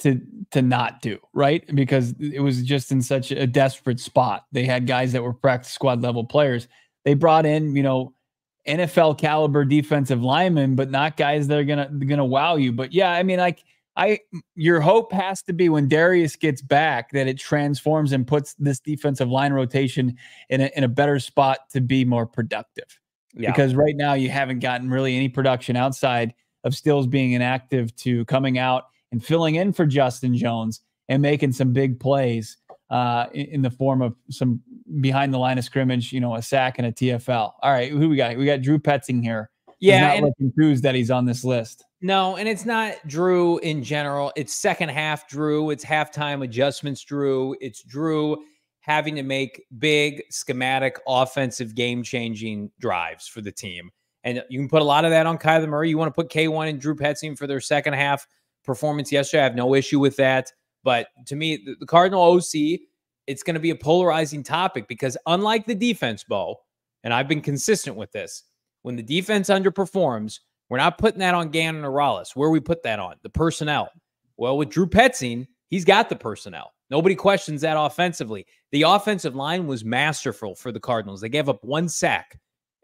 B: to not do, right? Because it was just in such a desperate spot. They had guys that were practice squad level players. They brought in, NFL caliber defensive linemen, but not guys that are gonna wow you. But yeah, I mean, your hope has to be when Darius gets back that it transforms and puts this defensive line rotation in a better spot to be more productive. Yeah. Because right now you haven't gotten really any production outside of Stills being inactive to coming out and filling in for Justin Jones and making some big plays in the form of some behind the line of scrimmage, a sack and a TFL. All right, who we got? We got Drew Petzing here.
A: Yeah,
B: not looking enthused that he's on this list.
A: No, and it's not Drew in general. It's second half Drew. It's halftime adjustments Drew. It's Drew having to make big schematic offensive game-changing drives for the team. And you can put a lot of that on Kyler Murray. You want to put K1 and Drew Petzing for their second half performance yesterday. I have no issue with that. But to me, the Cardinal OC, it's going to be a polarizing topic because unlike the defense, Bo, and I've been consistent with this, when the defense underperforms, we're not putting that on Gannon or Rallis. Where we put that on? The personnel. Well, with Drew Petzing, He's got the personnel. Nobody questions that offensively. The offensive line was masterful for the Cardinals. They gave up 1 sack.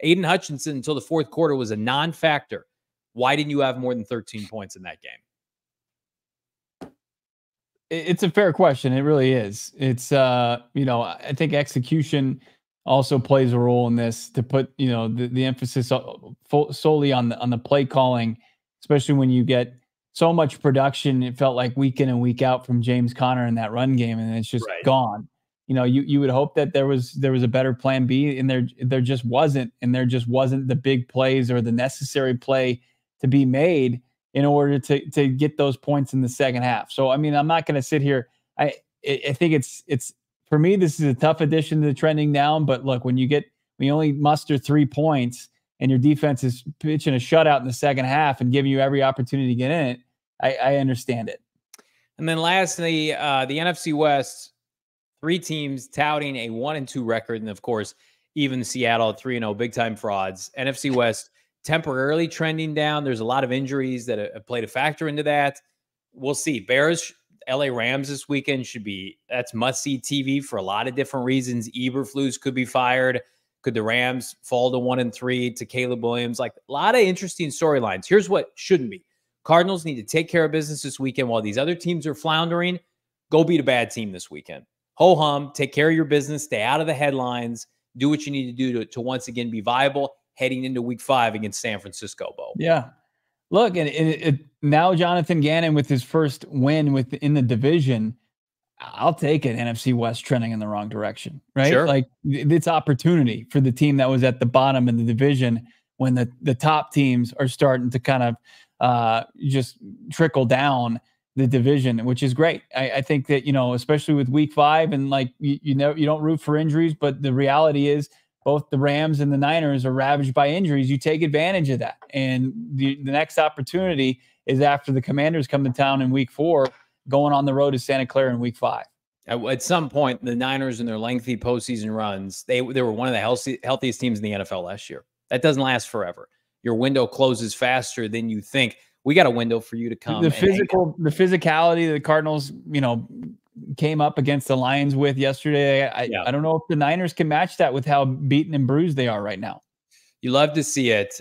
A: Aiden Hutchinson until the fourth quarter was a non-factor. Why didn't you have more than 13 points in that game?
B: It's a fair question. It really is. It's, you know, I think execution also plays a role in this, to put, you know, the emphasis solely on the play calling, especially when you get so much production. It felt like week in and week out from James Conner in that run game, and it's just gone. You know, you would hope that there was a better plan B, and there just wasn't, and there just wasn't the big plays or the necessary play to be made in order to get those points in the second half. So, I mean, I'm not going to sit here. I think it's for me, this is a tough addition to the trending down. But look, when you only muster 3 points and your defense is pitching a shutout in the second half and giving you every opportunity to get in it, I understand it.
A: And then lastly, the NFC West, 3 teams touting a 1-2 record. And of course, even Seattle 3-0, big time frauds. NFC West temporarily trending down. There's a lot of injuries that have played a factor into that. We'll see. Bears, LA Rams this weekend that's must-see TV for a lot of different reasons. Eberflus could be fired. Could the Rams fall to 1-3 to Caleb Williams? Like, a lot of interesting storylines. Here's what shouldn't be. Cardinals need to take care of business this weekend while these other teams are floundering. Go beat a bad team this weekend. Ho-hum, take care of your business, stay out of the headlines, do what you need to do to once again be viable heading into week 5 against San Francisco, Bo.
B: Yeah. Look, and now Jonathan Gannon with his first win in the division, I'll take it. NFC West trending in the wrong direction, right?
A: Sure.
B: Like, it's opportunity for the team that was at the bottom of the division when the top teams are starting to kind of just trickle down the division, which is great. I think that, you know, especially with week 5, and like, you don't root for injuries, but the reality is both the Rams and the Niners are ravaged by injuries. You take advantage of that. And the next opportunity is after the Commanders come to town in week 4, going on the road to Santa Clara in week 5.
A: At some point, the Niners in their lengthy postseason runs, they were one of the healthiest teams in the NFL last year. That doesn't last forever. Your window closes faster than you think. We got a window for you to come.
B: The physicality the Cardinals, you know, came up against the Lions with yesterday. I don't know if the Niners can match that with how beaten and bruised they are right now.
A: You love to see it.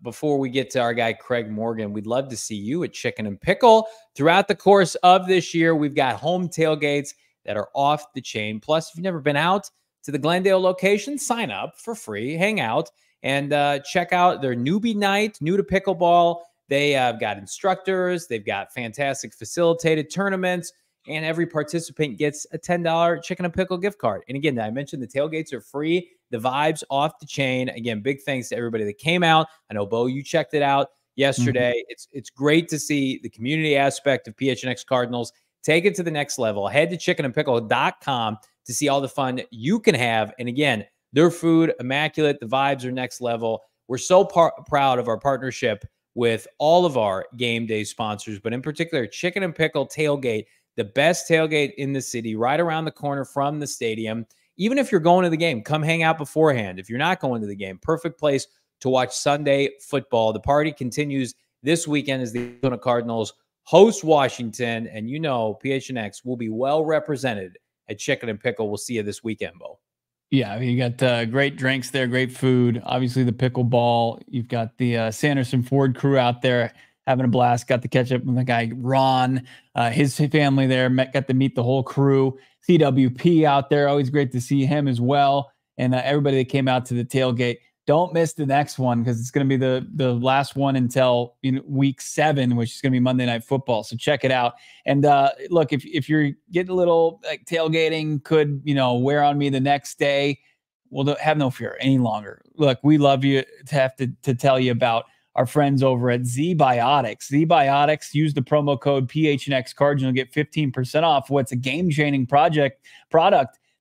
A: Before we get to our guy, Craig Morgan, we'd love to see you at Chicken and Pickle. Throughout the course of this year, we've got home tailgates that are off the chain. Plus, if you've never been out to the Glendale location, sign up for free, hang out, and check out their newbie night, new to pickleball. They have got instructors. They've got fantastic facilitated tournaments. And every participant gets a $10 Chicken and Pickle gift card. And again, I mentioned the tailgates are free. The vibes off the chain. Again, big thanks to everybody that came out. I know, Bo, you checked it out yesterday. It's great to see the community aspect of PHNX Cardinals. Take it to the next level. Head to chickenandpickle.com to see all the fun you can have. And again, their food, immaculate. The vibes are next level. We're so proud of our partnership with all of our game day sponsors, but in particular, Chicken and Pickle Tailgate, the best tailgate in the city, right around the corner from the stadium. Even if you're going to the game, come hang out beforehand. If you're not going to the game, perfect place to watch Sunday football. The party continues this weekend as the Arizona Cardinals host Washington. And you know, PHNX will be well represented at Chicken and Pickle. We'll see you this weekend, Bo.
B: Yeah, you got great drinks there, great food. Obviously, the pickleball. You've got the Sanderson Ford crew out there having a blast. Got to catch up with the guy, Ron, his family there. Got to meet the whole crew. CWP out there. Always great to see him as well. And everybody that came out to the tailgate. Don't miss the next one because it's going to be the last one until week 7, which is going to be Monday Night Football. So check it out. And look, if you're getting a little like tailgating could wear on me the next day, well, have no fear any longer. Look, we love you to have to tell you about our friends over at ZBiotics. ZBiotics, use the promo code PHNXCards and you'll get 15% off what's a game-changing product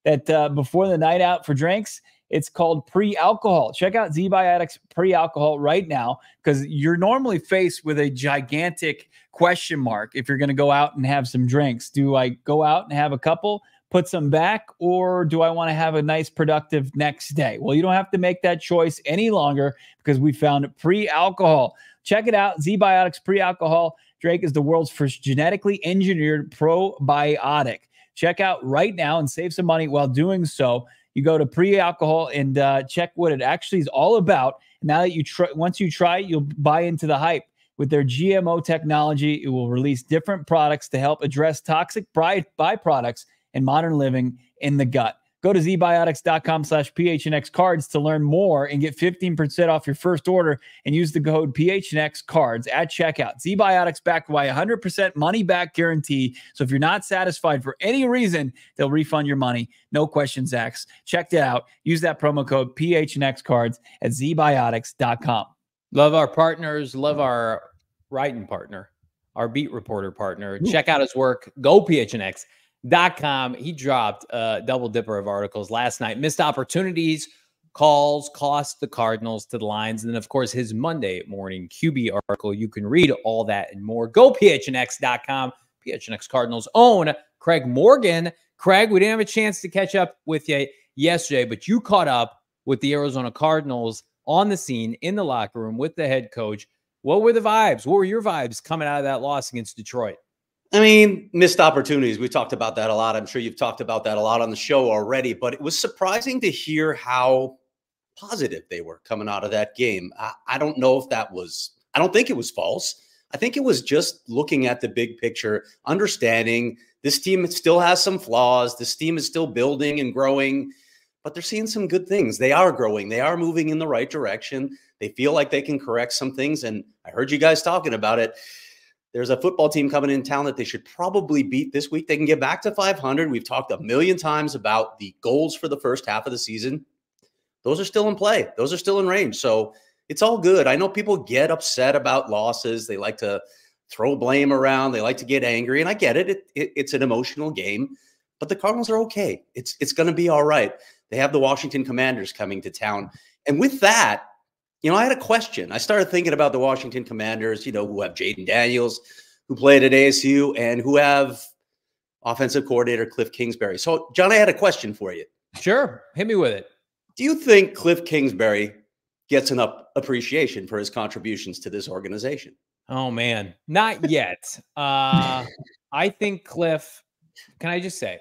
B: that before the night out for drinks, it's called pre-alcohol. Check out ZBiotics pre-alcohol right now because you're normally faced with a gigantic question mark if you're going to go out and have some drinks. Do I go out and have a couple, put some back, or do I want to have a nice productive next day? Well, you don't have to make that choice any longer because we found pre-alcohol. Check it out, ZBiotics pre-alcohol. Drake is the world's first genetically engineered probiotic. Check out right now and save some money while doing so. You go to pre-alcohol and check what it actually is all about. Now that you try, once you try it, you'll buy into the hype. With their GMO technology, it will release different products to help address toxic byproducts in modern living in the gut. Go to zbiotics.com/PHNX cards to learn more and get 15% off your first order and use the code PHNX cards at checkout. ZBiotics backed by 100% money back guarantee. So if you're not satisfied for any reason, they'll refund your money. No questions asked. Check it out. Use that promo code PHNX cards at zbiotics.com.
A: Love our partners. Love our writing partner, our beat reporter partner. Ooh. Check out his work. Go PHNX.com. He dropped a double dipper of articles last night. Missed opportunities, calls cost the Cardinals to the lines. And then, of course, his Monday morning QB article. You can read all that and more. Go PHNX.com. PHNX Cardinals own Craig Morgan. Craig, we didn't have a chance to catch up with you yesterday, but you caught up with the Arizona Cardinals on the scene in the locker room with the head coach. What were the vibes? What were your vibes coming out of that loss against Detroit?
E: I mean, missed opportunities. We talked about that a lot. I'm sure you've talked about that a lot on the show already, but it was surprising to hear how positive they were coming out of that game. I don't know if that was, I don't think it was false. I think it was just looking at the big picture, understanding this team still has some flaws. This team is still building and growing, but they're seeing some good things. They are growing. They are moving in the right direction. They feel like they can correct some things. And I heard you guys talking about it. There's a football team coming in town that they should probably beat this week. They can get back to 500. We've talked a million times about the goals for the first half of the season. Those are still in play. Those are still in range. So it's all good. I know people get upset about losses. They like to throw blame around. They like to get angry. And I get it. It's an emotional game. But the Cardinals are okay. It's going to be all right. They have the Washington Commanders coming to town. And with that, you know, I had a question. I started thinking about the Washington Commanders, you know, who have Jaden Daniels, who played at ASU, and who have offensive coordinator Cliff Kingsbury. So, John, I had a question for you.
A: Sure. Hit me with it.
E: Do you think Cliff Kingsbury gets enough appreciation for his contributions to this organization?
A: Oh, man. Not yet. I think Cliff, can I just say,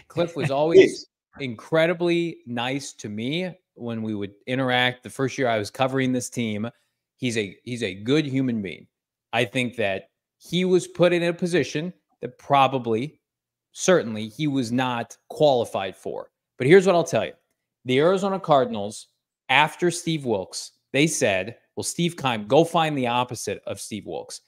A: Cliff was always incredibly nice to me when we would interact. The first year I was covering this team, he's a good human being. I think that he was put in a position that certainly he was not qualified for. But here's what I'll tell you. The Arizona Cardinals, after Steve Wilks, they said, well, Steve Keim, go find the opposite of Steve Wilks.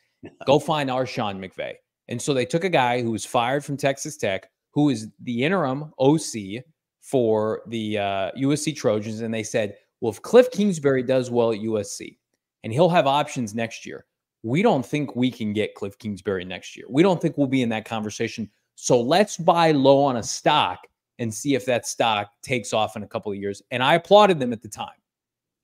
A: Go find our Sean McVay. And so they took a guy who was fired from Texas Tech, who is the interim OC for the USC Trojans, and they said, well, if Cliff Kingsbury does well at USC and he'll have options next year, we don't think we can get Cliff Kingsbury next year. We don't think we'll be in that conversation. So let's buy low on a stock and see if that stock takes off in a couple of years. And I applauded them at the time.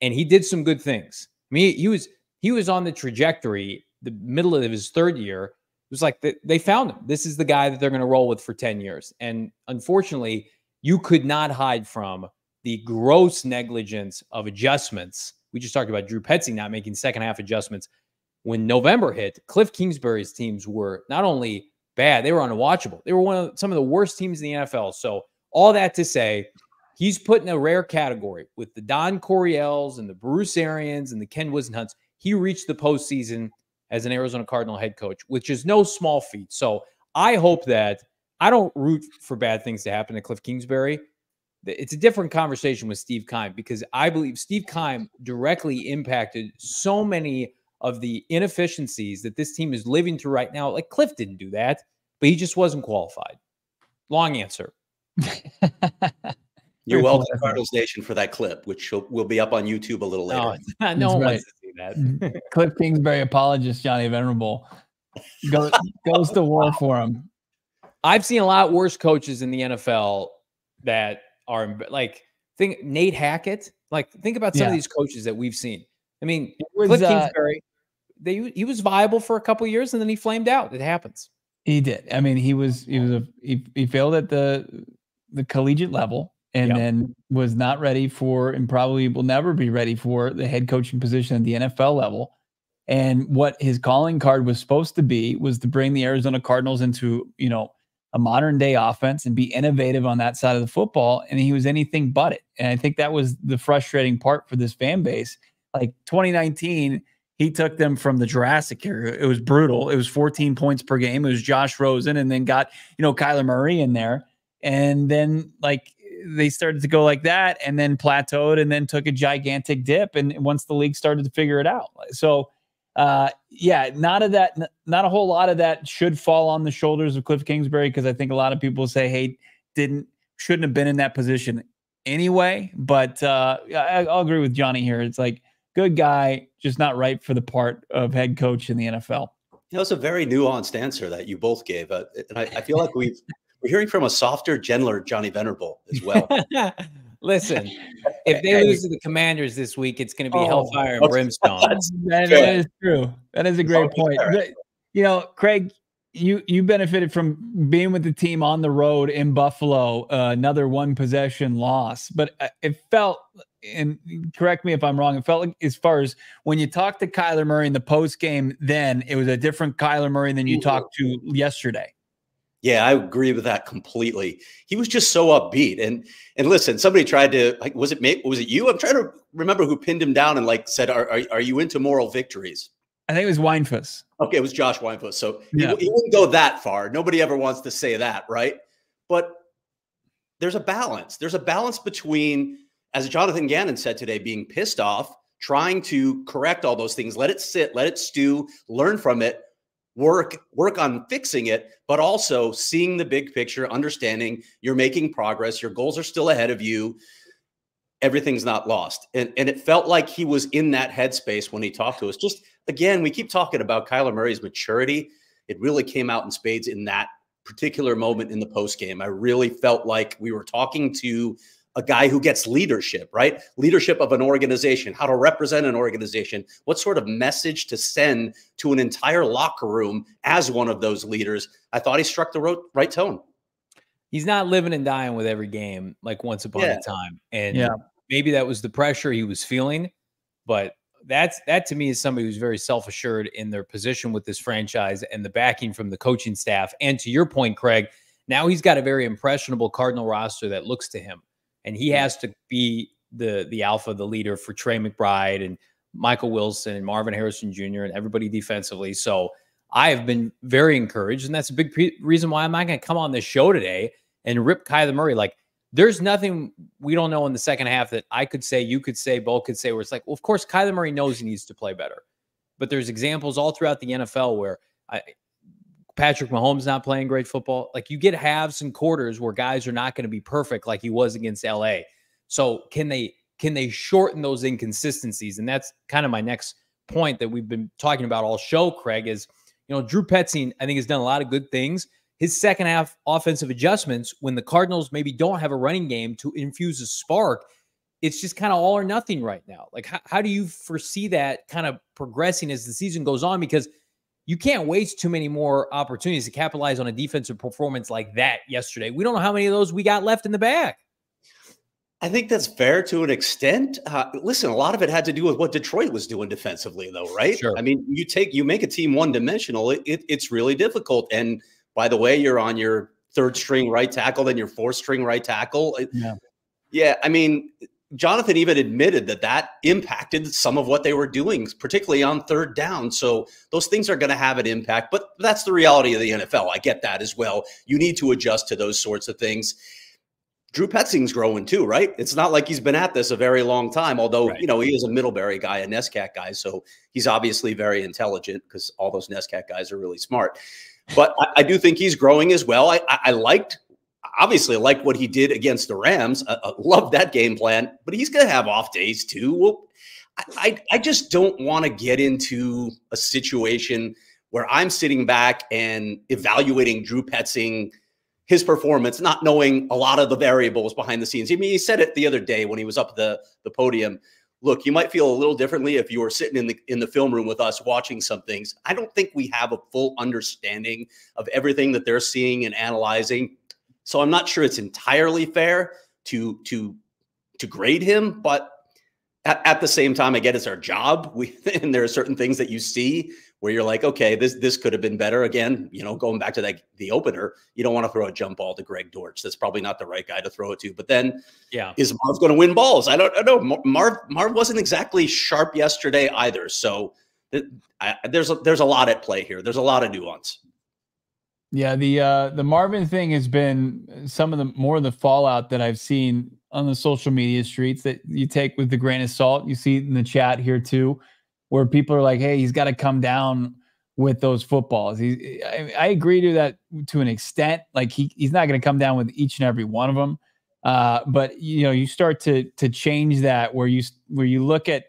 A: And he did some good things. I mean, he was on the trajectory, the middle of his third year. It was like they found him. This is the guy that they're going to roll with for 10 years. And unfortunately, you could not hide from the gross negligence of adjustments. We just talked about Drew Petzing not making second half adjustments. When November hit, Cliff Kingsbury's teams were not only bad, they were unwatchable. They were some of the worst teams in the NFL. So all that to say, he's put in a rare category with the Don Coryells and the Bruce Arians and the Ken Whisenhunts. He reached the postseason as an Arizona Cardinal head coach, which is no small feat. So I hope that I don't root for bad things to happen to Cliff Kingsbury. It's a different conversation with Steve Keim because I believe Steve Keim directly impacted so many of the inefficiencies that this team is living through right now. Like Cliff didn't do that, but he just wasn't qualified. Long answer.
E: You're welcome, Cardinals Nation, for that clip, which will be up on YouTube a little later.
A: No one wants to see that.
B: Cliff Kingsbury apologist Johnny Venerable goes to war for him.
A: I've seen a lot worse coaches in the NFL that are like, think Nate Hackett. Like, think about some of these coaches that we've seen. I mean, Cliff Kingsbury, he was viable for a couple of years and then he flamed out. It happens.
B: He did. I mean, he failed at the collegiate level and then was not ready for, and probably will never be ready for, the head coaching position at the NFL level. And what his calling card was supposed to be was to bring the Arizona Cardinals into, a modern day offense and be innovative on that side of the football. And he was anything but it. And I think that was the frustrating part for this fan base. Like 2019, he took them from the Jurassic era. It was brutal. It was 14 points per game. It was Josh Rosen, and then got, Kyler Murray in there. And then they started to go like that, and then plateaued, and then took a gigantic dip. And once the league started to figure it out. So not a whole lot of that should fall on the shoulders of Cliff Kingsbury, because I think a lot of people say, hey, shouldn't have been in that position anyway. But I'll agree with Johnny here. It's like, good guy, just not right for the part of head coach in the NFL.
E: That was a very nuanced answer that you both gave. And I feel like we're hearing from a softer, gentler Johnny Venerable as well.
A: Listen, if they lose to the Commanders this week, it's going to be hellfire and brimstone.
B: That is true. That is a great point. Craig, you benefited from being with the team on the road in Buffalo, another one possession loss. But it felt, and correct me if I'm wrong, it felt like, as far as when you talked to Kyler Murray in the post game, then it was a different Kyler Murray than you talked to yesterday.
E: Yeah, I agree with that completely. He was just so upbeat. And listen, somebody tried to, was it you? I'm trying to remember who pinned him down and said, are you into moral victories?
B: I think it was Weinfuss.
E: Okay, it was Josh Weinfuss. So
B: yeah.
E: He wouldn't go that far. Nobody ever wants to say that, right? But there's a balance. There's a balance between, as Jonathan Gannon said today, being pissed off, trying to correct all those things, let it sit, let it stew, learn from it, work on fixing it, but also seeing the big picture, understanding you're making progress, your goals are still ahead of you, everything's not lost. And it felt like he was in that headspace when he talked to us. Just, again, we keep talking about Kyler Murray's maturity. It really came out in spades in that particular moment in the postgame. I really felt like we were talking to a guy who gets leadership, right? Leadership of an organization, how to represent an organization, what sort of message to send to an entire locker room as one of those leaders. I thought he struck the right tone.
A: He's not living and dying with every game like once upon a time. And maybe that was the pressure he was feeling, but that to me is somebody who's very self-assured in their position with this franchise and the backing from the coaching staff. And to your point, Craig, now he's got a very impressionable Cardinal roster that looks to him. And he has to be the alpha, the leader for Trey McBride and Michael Wilson and Marvin Harrison Jr. and everybody defensively. So I have been very encouraged, and that's a big reason why I'm not going to come on this show today and rip Kyler Murray. Like, there's nothing we don't know in the second half that I could say, you could say, Bo could say, where it's like, well, of course, Kyler Murray knows he needs to play better. But there's examples all throughout the NFL where Patrick Mahomes not playing great football. Like, you get halves and quarters where guys are not going to be perfect like he was against LA. So can they shorten those inconsistencies? And that's kind of my next point that we've been talking about all show, Craig, is, Drew Petzing, I think, has done a lot of good things. His second half offensive adjustments, when the Cardinals maybe don't have a running game to infuse a spark, it's just kind of all or nothing right now. Like, how do you foresee that kind of progressing as the season goes on? Because you can't waste too many more opportunities to capitalize on a defensive performance like that yesterday. We don't know how many of those we got left in the bag.
E: I think that's fair to an extent. Listen, a lot of it had to do with what Detroit was doing defensively, though, right?
A: Sure.
E: I mean, you make a team one-dimensional, it's really difficult. And by the way, you're on your third string right tackle, then your fourth string right tackle. Yeah, I mean, Jonathan even admitted that impacted some of what they were doing, particularly on third down. So those things are going to have an impact, but that's the reality of the NFL. I get that as well. You need to adjust to those sorts of things. Drew Petzing's growing too, right? It's not like he's been at this a very long time, although, he is a Middlebury guy, a NESCAC guy. So he's obviously very intelligent because all those NESCAC guys are really smart. But I do think he's growing as well. I liked what he did against the Rams. I love that game plan, but he's going to have off days too. Well, I just don't want to get into a situation where I'm sitting back and evaluating Drew Petzing, his performance, not knowing a lot of the variables behind the scenes. I mean, he said it the other day when he was up the podium. Look, you might feel a little differently if you were sitting in the film room with us watching some things. I don't think we have a full understanding of everything that they're seeing and analyzing. So I'm not sure it's entirely fair to grade him, but At the same time, I get it's our job. And there are certain things that you see where you're like, okay, this could have been better. Again, going back to the opener, you don't want to throw a jump ball to Greg Dortch. That's probably not the right guy to throw it to. But then, is Marv going to win balls? I don't know. Marv wasn't exactly sharp yesterday either. So there's a lot at play here. There's a lot of nuance.
B: Yeah, the Marvin thing has been some of the more of the fallout that I've seen on the social media streets that you take with the grain of salt. You see it in the chat here too, where people are like, "Hey, he's got to come down with those footballs." I agree to that to an extent. Like he's not going to come down with each and every one of them, but you start to change that where you look at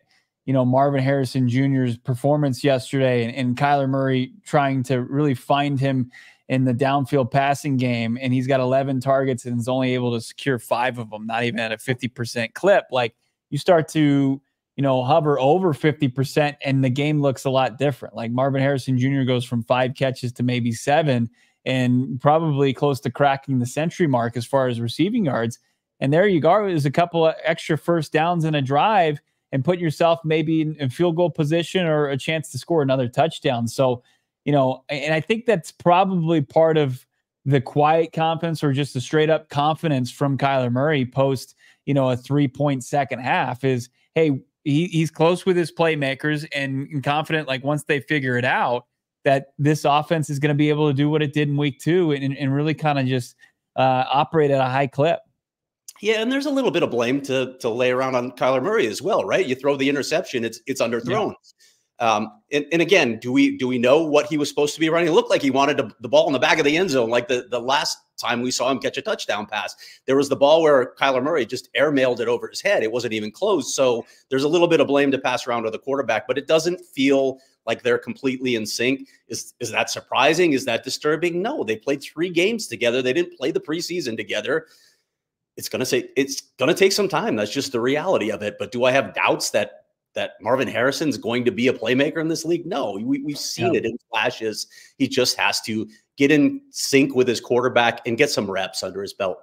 B: Marvin Harrison Jr.'s performance yesterday and Kyler Murray trying to really find him in the downfield passing game, and he's got 11 targets and is only able to secure 5 of them, not even at a 50% clip. Like you start to, hover over 50% and the game looks a lot different. Like Marvin Harrison Jr. goes from 5 catches to maybe 7 and probably close to cracking the century mark as far as receiving yards. And there you go. There's a couple of extra first downs in a drive and put yourself maybe in field goal position or a chance to score another touchdown. So, and I think that's probably part of the quiet confidence or just the straight up confidence from Kyler Murray post, a 3-point second half is, hey, he's close with his playmakers and confident, like once they figure it out, that this offense is going to be able to do what it did in week 2 and really kind of just operate at a high clip.
E: Yeah, and there's a little bit of blame to lay around on Kyler Murray as well, right? You throw the interception, it's underthrown. Yeah. And again, do we know what he was supposed to be running? It looked like he wanted the ball in the back of the end zone, like the last time we saw him catch a touchdown pass. There was the ball where Kyler Murray just airmailed it over his head. It wasn't even close. So there's a little bit of blame to pass around to the quarterback, but it doesn't feel like they're completely in sync. Is that surprising? Is that disturbing? No, they played 3 games together. They didn't play the preseason together. It's going to take some time. That's just the reality of it. But do I have doubts that Marvin Harrison's going to be a playmaker in this league? No, we've seen it in flashes. He just has to get in sync with his quarterback and get some reps under his belt.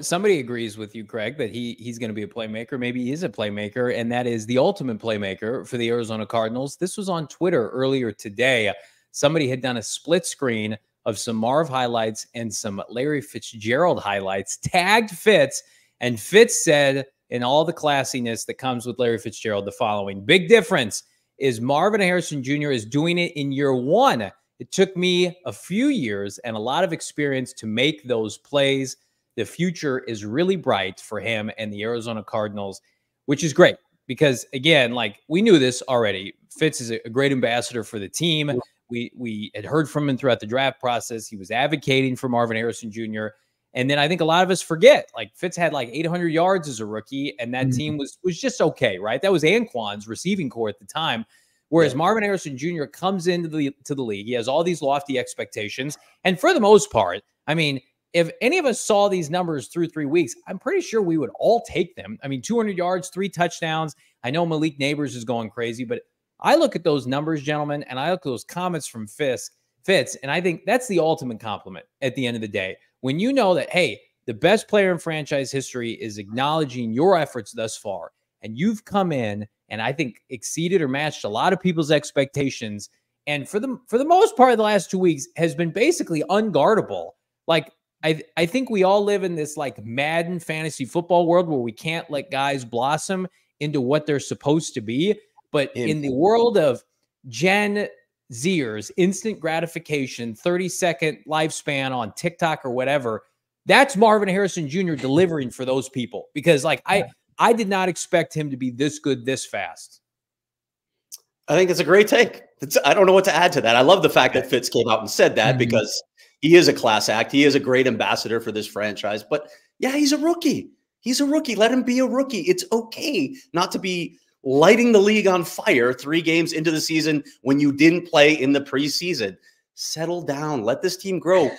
A: Somebody agrees with you, Craig, that he's going to be a playmaker. Maybe he is a playmaker, and that is the ultimate playmaker for the Arizona Cardinals. This was on Twitter earlier today. Somebody had done a split screen of some Marv highlights and some Larry Fitzgerald highlights, tagged Fitz, and Fitz said, in all the classiness that comes with Larry Fitzgerald, the following: big difference is Marvin Harrison Jr. is doing it in year 1. It took me a few years and a lot of experience to make those plays. The future is really bright for him and the Arizona Cardinals, which is great because, again, like we knew this already. Fitz is a great ambassador for the team. We had heard from him throughout the draft process. He was advocating for Marvin Harrison Jr., and then I think a lot of us forget, like Fitz had like 800 yards as a rookie, and that team was just okay, right? That was Anquan's receiving core at the time. Whereas Marvin Harrison Jr. comes into the league, he has all these lofty expectations, and for the most part, I mean, if any of us saw these numbers through 3 weeks, I'm pretty sure we would all take them. I mean, 200 yards, 3 touchdowns. I know Malik Neighbors is going crazy, but I look at those numbers, gentlemen, and I look at those comments from Fitz, and I think that's the ultimate compliment at the end of the day. When you know that, hey, the best player in franchise history is acknowledging your efforts thus far, and you've come in and I think exceeded or matched a lot of people's expectations, and for the most part of the last 2 weeks has been basically unguardable. Like I think we all live in this like Madden fantasy football world where we can't let guys blossom into what they're supposed to be. But in the world of Gen Zers, instant gratification, 30-second lifespan on TikTok or whatever, that's Marvin Harrison Jr. delivering for those people. Because like I did not expect him to be this good this fast.
E: I think it's a great take. I don't know what to add to that. I love the fact that Fitz came out and said that because he is a class act. He is a great ambassador for this franchise. But yeah, he's a rookie. He's a rookie. Let him be a rookie. It's okay not to be lighting the league on fire 3 games into the season when you didn't play in the preseason. Settle down. Let this team grow.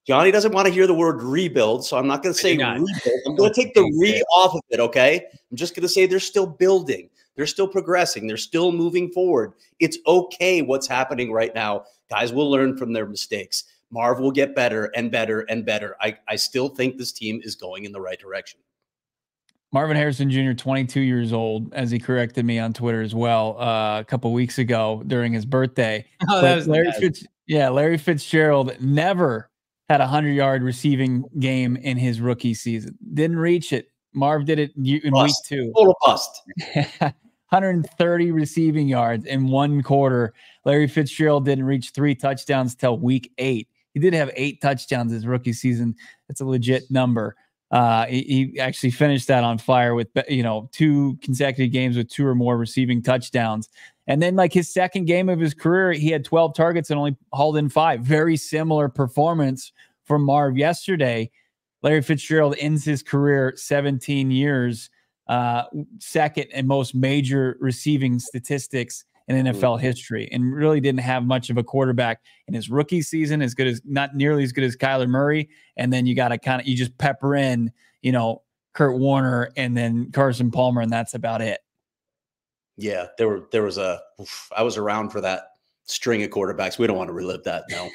E: Johnny doesn't want to hear the word rebuild, so I'm not going to say rebuild. I'm going to take the re off of it, okay? I'm just going to say they're still building. They're still progressing. They're still moving forward. It's okay what's happening right now. Guys will learn from their mistakes. Marv will get better and better and better. I still think this team is going in the right direction.
B: Marvin Harrison Jr., 22 years old, as he corrected me on Twitter as well a couple weeks ago during his birthday.
A: Oh, that was
B: Larry Fitzgerald never had a 100-yard receiving game in his rookie season. Didn't reach it. Marv did it in week 2.
E: Total bust.
B: 130 receiving yards in 1 quarter. Larry Fitzgerald didn't reach 3 touchdowns till week 8. He did have 8 touchdowns his rookie season. That's a legit number. He actually finished that on fire with, 2 consecutive games with 2 or more receiving touchdowns. And then like his second game of his career, he had 12 targets and only hauled in 5. Very similar performance from Marv yesterday. Larry Fitzgerald ends his career 17 years, second in most major receiving statistics in NFL history, and really didn't have much of a quarterback in his rookie season, not nearly as good as Kyler Murray. And then you got to you just pepper in, Kurt Warner and then Carson Palmer, and that's about it.
E: Yeah, I was around for that string of quarterbacks. We don't want to relive that. No,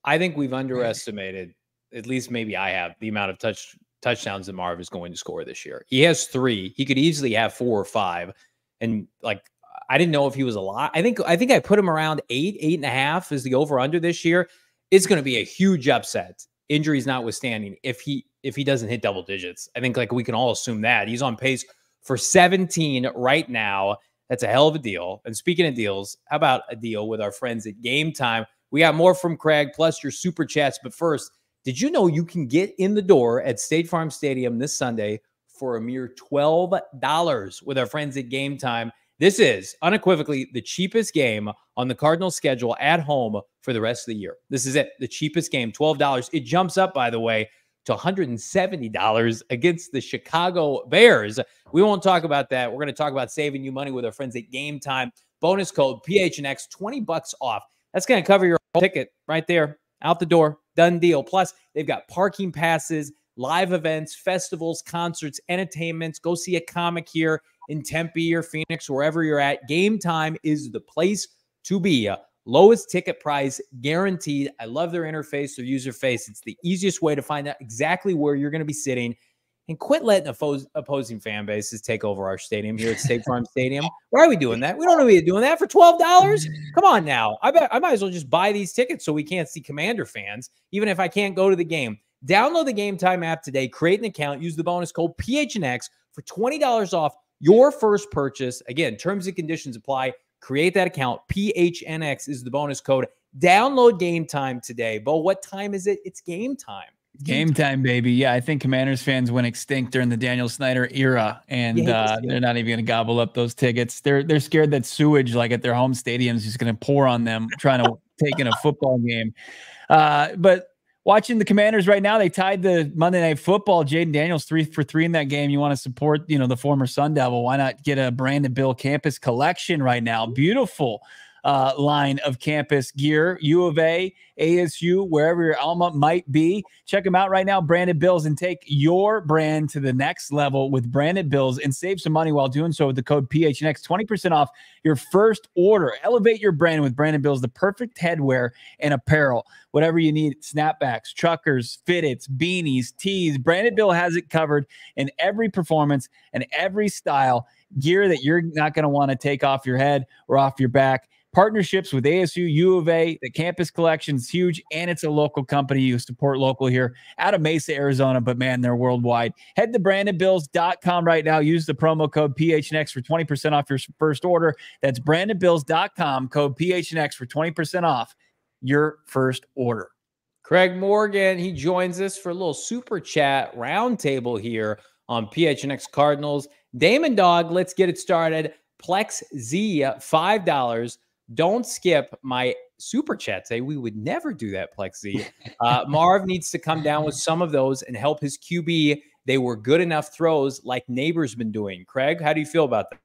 A: I think we've underestimated, at least maybe I have, the amount of touchdowns that Marv is going to score this year. He has 3. He could easily have 4 or 5. And I didn't know if he was a lot. I think I put him around 8.5 is the over under this year. It's going to be a huge upset, injuries notwithstanding, if he doesn't hit double digits. I think we can all assume that he's on pace for 17 right now. That's a hell of a deal. And speaking of deals, how about a deal with our friends at Game Time? We got more from Craig, plus your super chats. But first, did you know you can get in the door at State Farm Stadium this Sunday for a mere $12 with our friends at Game Time? This is unequivocally the cheapest game on the Cardinals schedule at home for the rest of the year. This is it, the cheapest game, $12. It jumps up, by the way, to $170 against the Chicago Bears. We won't talk about that. We're going to talk about saving you money with our friends at Game Time. Bonus code PHNX, $20 off. That's going to cover your whole ticket right there, out the door, done deal. Plus, they've got parking passes, live events, festivals, concerts, entertainments. Go see a comic here in Tempe or Phoenix, wherever you're at. Game Time is the place to be. Lowest ticket price guaranteed. I love their interface, their user face. It's the easiest way to find out exactly where you're going to be sitting. And quit letting opposing fan bases take over our stadium here at State Farm Stadium. Why are we doing that? We don't know we're doing that for $12. Come on now. I might as well just buy these tickets so we can't see Commander fans, even if I can't go to the game. Download the Game Time app today, create an account, use the bonus code PHNX for $20 off your first purchase. Again, terms and conditions apply. Create that account. PHNX is the bonus code. Download Game Time today. Bo, what time is it? It's game time.
B: Game time, baby. Yeah, I think Commanders fans went extinct during the Daniel Snyder era, and they're not even going to gobble up those tickets. They're scared that sewage, at their home stadiums, is just going to pour on them trying to take in a football game. But watching the Commanders right now, they tied the Monday Night Football. Jaden Daniels 3 for 3 in that game. You want to support, the former Sun Devil. Why not get a Brandon Bill campus collection right now? Beautiful line of campus gear. U of A, ASU, wherever your alma might be. Check them out right now, Brandon Bills, and take your brand to the next level with Brandon Bills and save some money while doing so with the code PHNX. 20% off your first order. Elevate your brand with Brandon Bills, the perfect headwear and apparel. Whatever you need, snapbacks, truckers, fitteds, beanies, tees. Brandon Bill has it covered in every performance and every style. Gear that you're not going to want to take off your head or off your back. Partnerships with ASU, U of A, the campus collection is huge, and it's a local company. You support local here out of Mesa, Arizona, but man, they're worldwide. Head to BrandonBills.com right now. Use the promo code PHNX for 20% off your first order. That's BrandonBills.com, code PHNX for 20% off your first order.
A: Craig Morgan, he joins us for a little super chat roundtable here on PHNX Cardinals. Damon Dog, let's get it started. Plex Z, $5. Don't skip my super chat. Say we would never do that, Plex Z. Marv needs to come down with some of those and help his QB. They were good enough throws like Neighbor's been doing. Craig, how do you feel about that?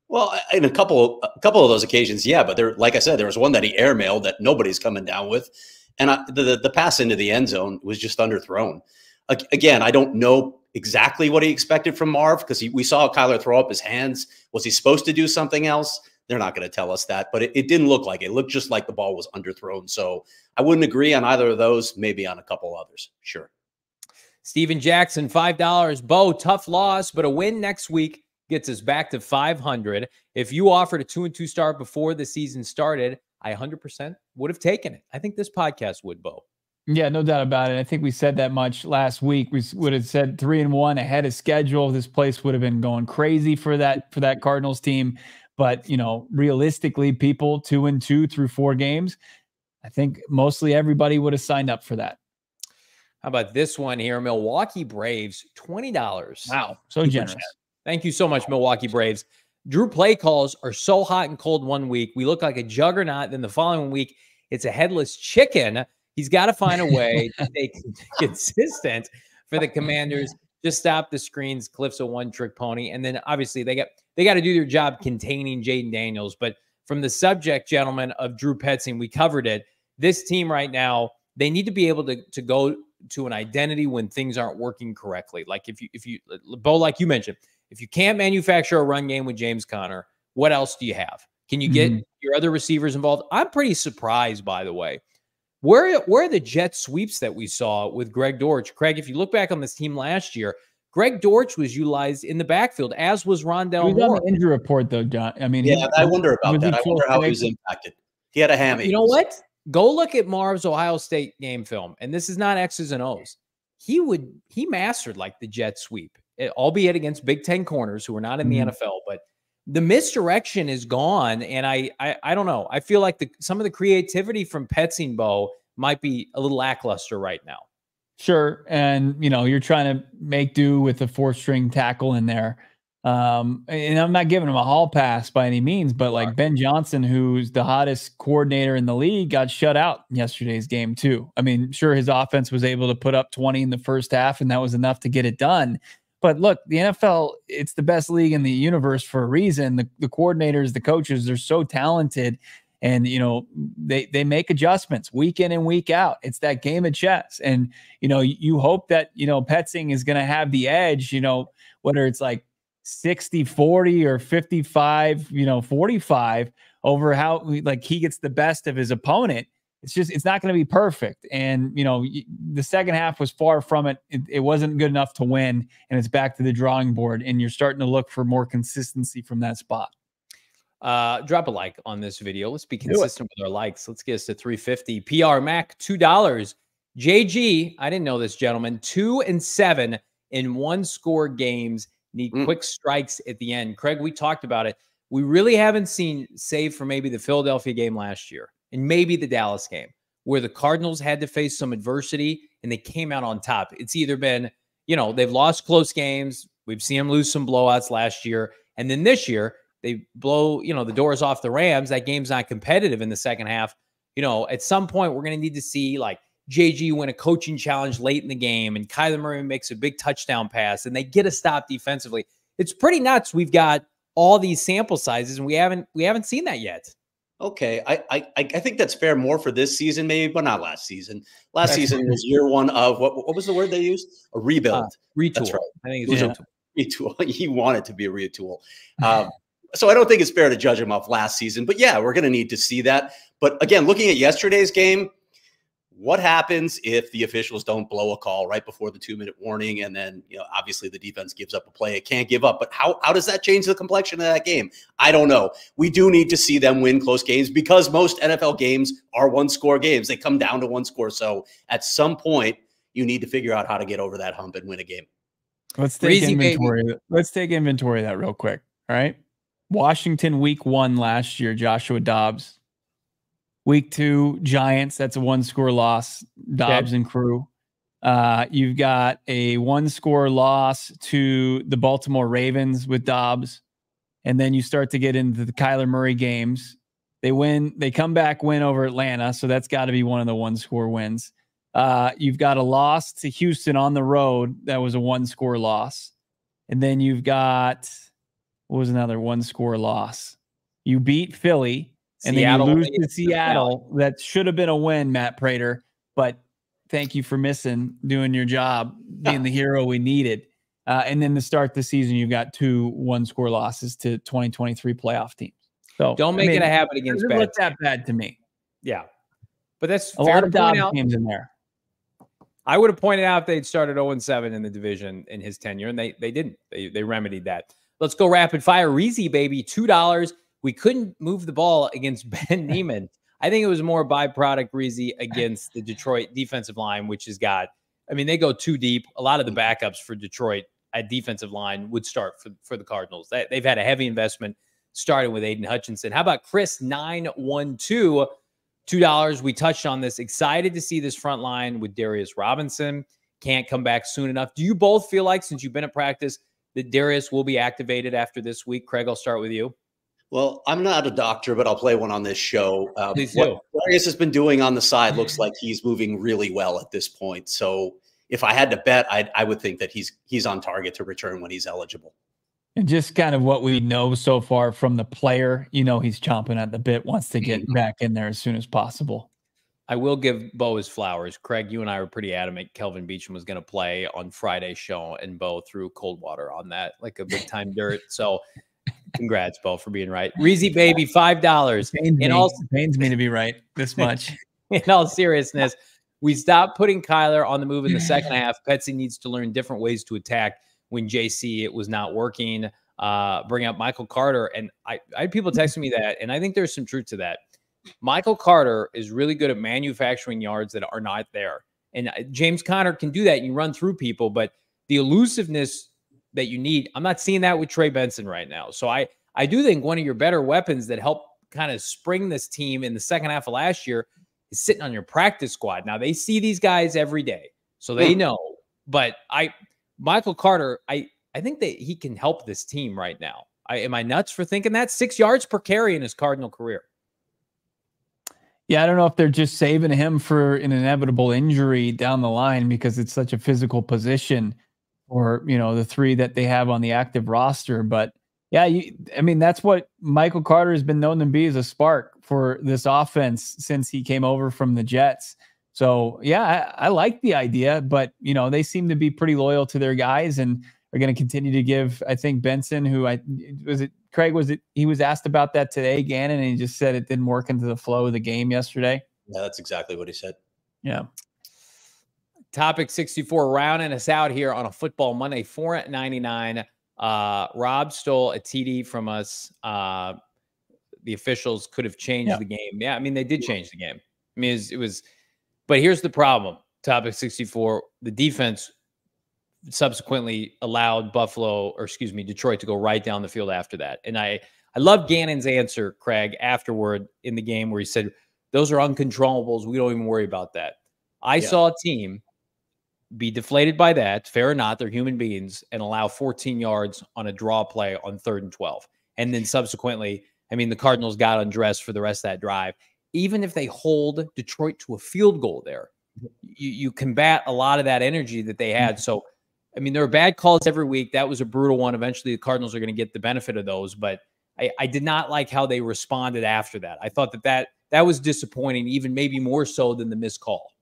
E: Well, in a couple of those occasions, yeah. But there, like I said, there was one that he airmailed that nobody's coming down with, and the pass into the end zone was just underthrown. Again, I don't know exactly what he expected from Marv because we saw Kyler throw up his hands. Was he supposed to do something else? They're not going to tell us that, but it didn't look like it. It looked just like the ball was underthrown. So I wouldn't agree on either of those, maybe on a couple others. Sure.
A: Steven Jackson, $5. Bo, tough loss, but a win next week gets us back to 500. If you offered a 2-2 start before the season started, I 100% would have taken it. I think this podcast would, Bo.
B: Yeah, no doubt about it. I think we said that much last week. We would have said 3-1 ahead of schedule. This place would have been going crazy for that Cardinals team. But, you know, realistically, people 2-2 through 4 games, I think mostly everybody would have signed up for that.
A: How about this one here? Milwaukee Braves, $20.
B: Wow, so generous.
A: Thank you so much, Milwaukee Braves. Drew play calls are so hot and cold one week. We look like a juggernaut. Then the following week, it's a headless chicken. He's got to find a way to stay consistent for the Commanders. Just stop the screens. Cliff's a one-trick pony. And then obviously they got to do their job containing Jaden Daniels. But from the subject, gentlemen, of Drew Petzing, we covered it. This team right now, they need to be able to go to an identity when things aren't working correctly. Like if you Bo, like you mentioned, if you can't manufacture a run game with James Conner, what else do you have? Can you get your other receivers involved? I'm pretty surprised, by the way. Where are the jet sweeps that we saw with Greg Dortch? Craig, if you look back on this team last year, Greg Dortch was utilized in the backfield, as was Rondell Moore.
B: On the injury report, though, John. I mean,
E: yeah, I wonder about that. I wonder how he was impacted. He had a hammy.
A: You know what? Go look at Marv's Ohio State game film, and this is not X's and O's. He mastered like the jet sweep, albeit against Big Ten corners who are not in the NFL. But the misdirection is gone, and I don't know. I feel like some of the creativity from Petzing, Bo, might be a little lackluster right now.
B: Sure, and you know you're trying to make do with a 4-string tackle in there. And I'm not giving him a hall pass by any means, but like Ben Johnson, who's the hottest coordinator in the league, got shut out in yesterday's game too. I mean, sure, his offense was able to put up 20 in the first half, and that was enough to get it done. But look, the NFL, it's the best league in the universe for a reason. The coordinators, the coaches, they're so talented, and you know they make adjustments week in and week out. It's that game of chess, and you know you hope that Petzing is going to have the edge. Whether it's like 60-40 or 55-45 over how like he gets the best of his opponent. It's not going to be perfect. And, the second half was far from it. It wasn't good enough to win, and it's back to the drawing board, and you're starting to look for more consistency from that spot.
A: Drop a like on this video. Let's be consistent with our likes. Let's get us to 350. PR Mac, $2. JG, I didn't know this, gentleman, 2-7 in one-score games. Need quick strikes at the end. Craig, we talked about it. We really haven't seen, save for maybe the Philadelphia game last year and maybe the Dallas game, where the Cardinals had to face some adversity and they came out on top. It's either been, they've lost close games. We've seen them lose some blowouts last year. And then this year, they blow, the doors off the Rams. That game's not competitive in the second half. At some point, we're going to need to see like JG win a coaching challenge late in the game, and Kyler Murray makes a big touchdown pass, and they get a stop defensively. It's pretty nuts. We've got all these sample sizes, and we haven't seen that yet.
E: Okay, I think that's fair more for this season, maybe, but not last season. Last season was year one of what was the word they used? A rebuild,
A: retool.
E: That's right.
A: I think it's
E: retool. He wanted to be a retool. So I don't think it's fair to judge him off last season. But yeah, we're going to need to see that. But again, looking at yesterday's game, what happens if the officials don't blow a call right before the 2-minute warning? And then, obviously the defense gives up a play. It can't give up. But how does that change the complexion of that game? I don't know. We do need to see them win close games because most NFL games are one-score games. They come down to one score. So at some point, you need to figure out how to get over that hump and win a game.
B: Let's take inventory. Let's take inventory of that real quick. All right. Washington week 1 last year, Joshua Dobbs. Week 2, Giants. That's a 1-score loss. Dobbs and crew. You've got a 1-score loss to the Baltimore Ravens with Dobbs. And then you start to get into the Kyler Murray games. They win. They come back, win over Atlanta. So that's got to be one of the 1-score wins. You've got a loss to Houston on the road. That was a 1-score loss. And then you've got, what was another 1-score loss? You beat Philly. And Seattle, then you lose to Seattle. That should have been a win, Matt Prater. But thank you for doing your job, being the hero we needed. And then to start the season, you've got 2 1-score losses to 2023 playoff teams. So
A: don't make it a habit against bad.
B: It doesn't look that bad to me.
A: Yeah, but that's
B: a lot of Dobbs games in there.
A: I would have pointed out if they'd started 0-7 in the division in his tenure, and they didn't. They remedied that. Let's go rapid fire. Reezy, baby, $2. We couldn't move the ball against Ben Neiman. I think it was more byproduct Reezy against the Detroit defensive line, which has got, I mean, they go too deep. A lot of the backups for Detroit at defensive line would start for the Cardinals. They've had a heavy investment starting with Aiden Hutchinson. How about Chris 912? $2. We touched on this. Excited to see this front line with Darius Robinson. Can't come back soon enough. Do you both feel like, since you've been at practice, that Darius will be activated after this week? Craig, I'll start with you.
E: Well, I'm not a doctor, but I'll play one on this show.
A: Please do.
E: What Darius has been doing on the side looks like he's moving really well at this point. So if I had to bet, I would think that he's on target to return when he's eligible.
B: And just kind of what we know so far from the player, he's chomping at the bit, wants to get back in there as soon as possible.
A: I will give Bo his flowers. Craig, you and I were pretty adamant Kelvin Beachum was going to play on Friday's show, and Bo threw cold water on that like a big time dirt. So congrats, Bo, for being right. Reezy, baby, $5.
B: It pains me to be right this much.
A: In all seriousness, we stopped putting Kyler on the move in the second half. Petsy needs to learn different ways to attack. When JC, it was not working. Bring up Michael Carter. And I had people texting me that, and I think there's some truth to that. Michael Carter is really good at manufacturing yards that are not there. And James Conner can do that. You run through people, but the elusiveness that you need, I'm not seeing that with Trey Benson right now. So I do think one of your better weapons that helped kind of spring this team in the second half of last year is sitting on your practice squad. Now, they see these guys every day, so they know. But Michael Carter, I think that he can help this team right now. Am I nuts for thinking that? 6 yards per carry in his Cardinal career.
B: Yeah, I don't know if they're just saving him for an inevitable injury down the line because it's such a physical position for, the three that they have on the active roster. But yeah, that's what Michael Carter has been known to be, as a spark for this offense since he came over from the Jets. So yeah, I like the idea, but they seem to be pretty loyal to their guys and are going to continue to give, I think, Benson, he was asked about that today, Gannon, and he just said it didn't work into the flow of the game yesterday.
E: Yeah, that's exactly what he said.
B: Yeah.
A: Topic 64, rounding us out here on a Football Monday, $4.99. Rob stole a TD from us. The officials could have changed the game. Yeah, I mean, they did change the game. I mean, it was but here's the problem. Topic 64, the defense subsequently allowed Detroit to go right down the field after that. And I love Gannon's answer, Craig, afterward in the game where he said, those are uncontrollables. We don't even worry about that. I saw a team be deflated by that, fair or not, they're human beings, and allow 14 yards on a draw play on 3rd and 12. And then subsequently, I mean, the Cardinals got undressed for the rest of that drive. Even if they hold Detroit to a field goal there, you combat a lot of that energy that they had. So, I mean, there are bad calls every week. That was a brutal one. Eventually, the Cardinals are going to get the benefit of those. But I did not like how they responded after that. I thought that was disappointing, even maybe more so than the missed call.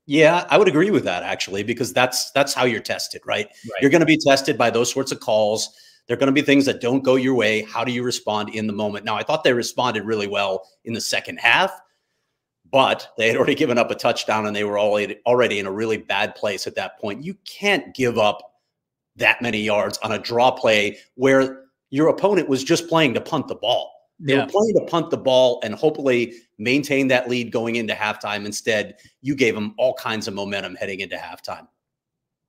E: Yeah, I would agree with that, actually, because that's how you're tested, right? You're going to be tested by those sorts of calls. There are going to be things that don't go your way. How do you respond in the moment? Now, I thought they responded really well in the second half, but they had already given up a touchdown and they were already in a really bad place at that point. You can't give up that many yards on a draw play where your opponent was just playing to punt the ball. They were playing to punt the ball and hopefully maintain that lead going into halftime. Instead, you gave them all kinds of momentum heading into halftime.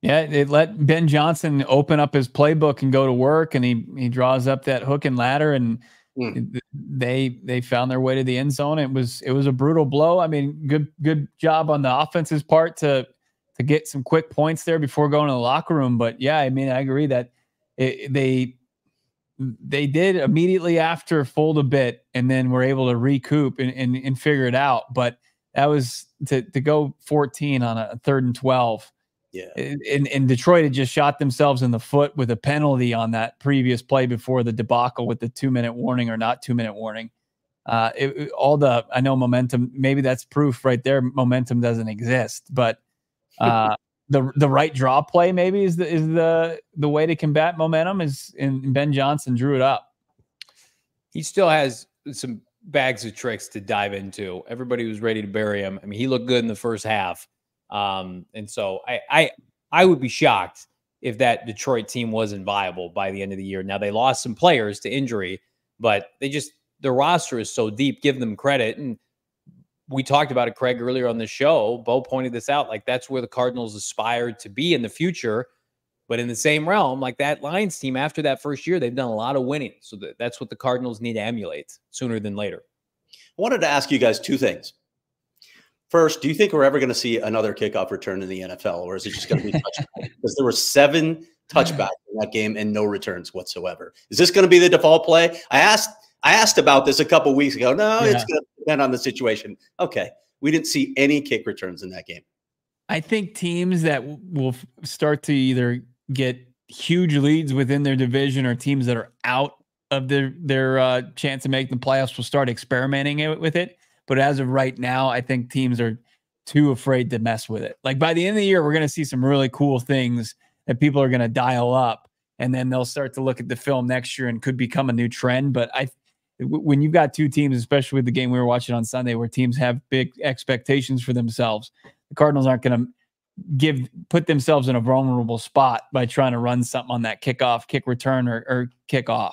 B: Yeah, it let Ben Johnson open up his playbook and go to work, and he draws up that hook and ladder, and they found their way to the end zone. It was a brutal blow. I mean, good job on the offense's part to get some quick points there before going to the locker room. But yeah, I mean, I agree that they did immediately after fold a bit, and then were able to recoup and figure it out. But that was to go 14 on a 3rd and 12.
E: Yeah.
B: And Detroit had just shot themselves in the foot with a penalty on that previous play before the debacle with the 2-minute warning or not 2-minute warning. I know momentum, maybe that's proof right there. Momentum doesn't exist, but the right draw play maybe is the way to combat momentum and Ben Johnson drew it up.
A: He still has some bags of tricks to dive into. Everybody was ready to bury him. I mean, he looked good in the first half. And so I would be shocked if that Detroit team wasn't viable by the end of the year. Now they lost some players to injury, but their roster is so deep. Give them credit. And we talked about it, Craig, earlier on the show. Bo pointed this out. Like, that's where the Cardinals aspired to be in the future. But in the same realm, like that Lions team, after that first year, they've done a lot of winning. So that's what the Cardinals need to emulate sooner than later.
E: I wanted to ask you guys two things. First, do you think we're ever going to see another kickoff return in the NFL, or is it just going to be touchback? Because there were 7 touchbacks in that game and no returns whatsoever. Is this going to be the default play? I asked about this a couple of weeks ago. No, it's going to depend on the situation. Okay. We didn't see any kick returns in that game.
B: I think teams that will start to either get huge leads within their division or teams that are out of their chance to make the playoffs will start experimenting with it. But as of right now, I think teams are too afraid to mess with it. Like, by the end of the year, we're going to see some really cool things that people are going to dial up, and then they'll start to look at the film next year and could become a new trend. But when you've got two teams, especially with the game we were watching on Sunday, where teams have big expectations for themselves, the Cardinals aren't going to put themselves in a vulnerable spot by trying to run something on that kickoff, kick return, or kickoff.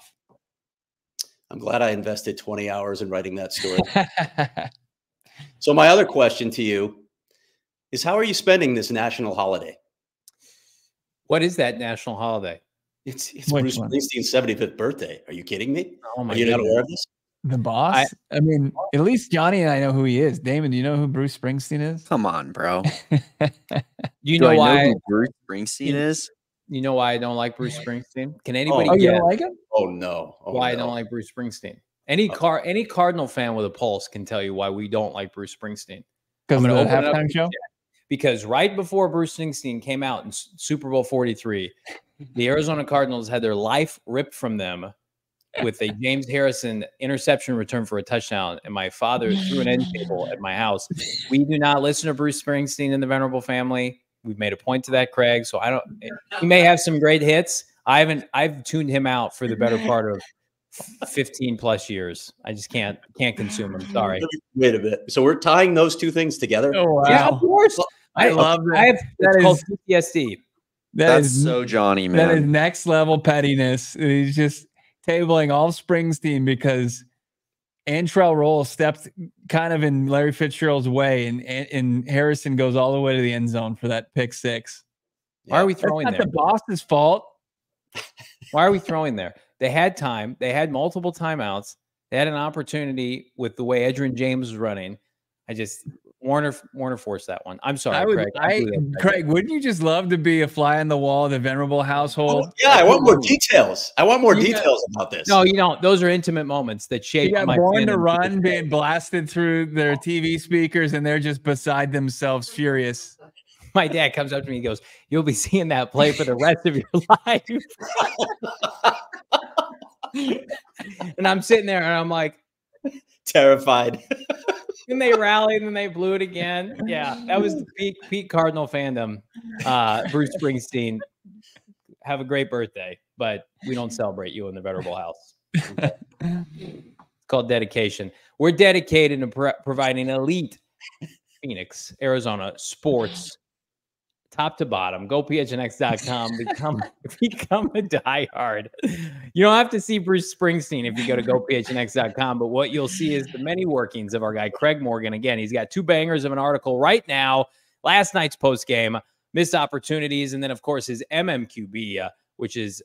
E: I'm glad I invested 20 hours in writing that story. So my other question to you is, how are you spending this national holiday?
A: What is that national holiday?
E: It's Bruce Springsteen's 75th birthday. Are you kidding me?
A: Oh my
E: Are you
A: goodness.
E: not aware of this?
B: The boss? I mean, at least Johnny and I know who he is. Damon, do you know who Bruce Springsteen is?
C: Come on, bro.
A: You
C: Do
A: know
C: I
A: why?
C: know who Bruce Springsteen is?
A: You know why I don't like Bruce Springsteen? Can anybody
B: Oh, you
A: guess
B: don't like him?
E: Oh no.
A: why I don't like Bruce Springsteen? Any Cardinal fan with a pulse can tell you why we don't like Bruce Springsteen.
B: Because of
A: I'm
B: the
A: gonna open it up
B: halftime
A: with
B: show?
A: Because right before Bruce Springsteen came out in Super Bowl 43, the Arizona Cardinals had their life ripped from them with a James Harrison interception return for a touchdown. And my father threw an end table at my house. We do not listen to Bruce Springsteen in the Venerable family. We've made a point to that, Craig. So he may have some great hits. I've tuned him out for the better part of 15 plus years. I just can't consume him. Sorry.
E: Wait a bit. So we're tying those two things together?
B: Oh, wow.
A: Yeah, of course.
B: I love that.
A: I have
B: That
A: it's called
B: is-
A: PTSD.
C: That's so Johnny, man.
B: That is next level pettiness. He's just tabling all Springsteen because Antrell Roll stepped kind of in Larry Fitzgerald's way, and Harrison goes all the way to the end zone for that pick 6.
A: Why are we
B: That's
A: throwing
B: not
A: there?
B: the boss's fault.
A: Why are we throwing there? They had time. They had multiple timeouts. They had an opportunity with the way Edgerrin James was running. Warner forced that one. I'm sorry, Craig.
B: Craig, wouldn't you just love to be a fly on the wall of the Venerable household?
E: Oh, yeah, I want more details. I want more details about this.
A: No, you don't. Those are intimate moments that shape
B: You got
A: my
B: Born to
A: fandom
B: Run
A: this
B: being
A: day.
B: blasted through their TV speakers, and they're just beside themselves, furious.
A: My dad comes up to me and goes, "You'll be seeing that play for the rest of your life." And I'm sitting there and I'm like,
E: Terrified.
A: then they rallied and then they blew it again. Yeah, that was the peak Cardinal fandom. Bruce Springsteen, have a great birthday, but we don't celebrate you in the Venerable house. It's called dedication. We're dedicated to providing elite Phoenix, Arizona sports, top to bottom. Go phnx.com. Become a diehard. You don't have to see Bruce Springsteen if you go to gophnx.com, but what you'll see is the many workings of our guy Craig Morgan. Again, he's got 2 bangers of an article right now. Last night's post game, missed opportunities, and then of course his MMQB, which is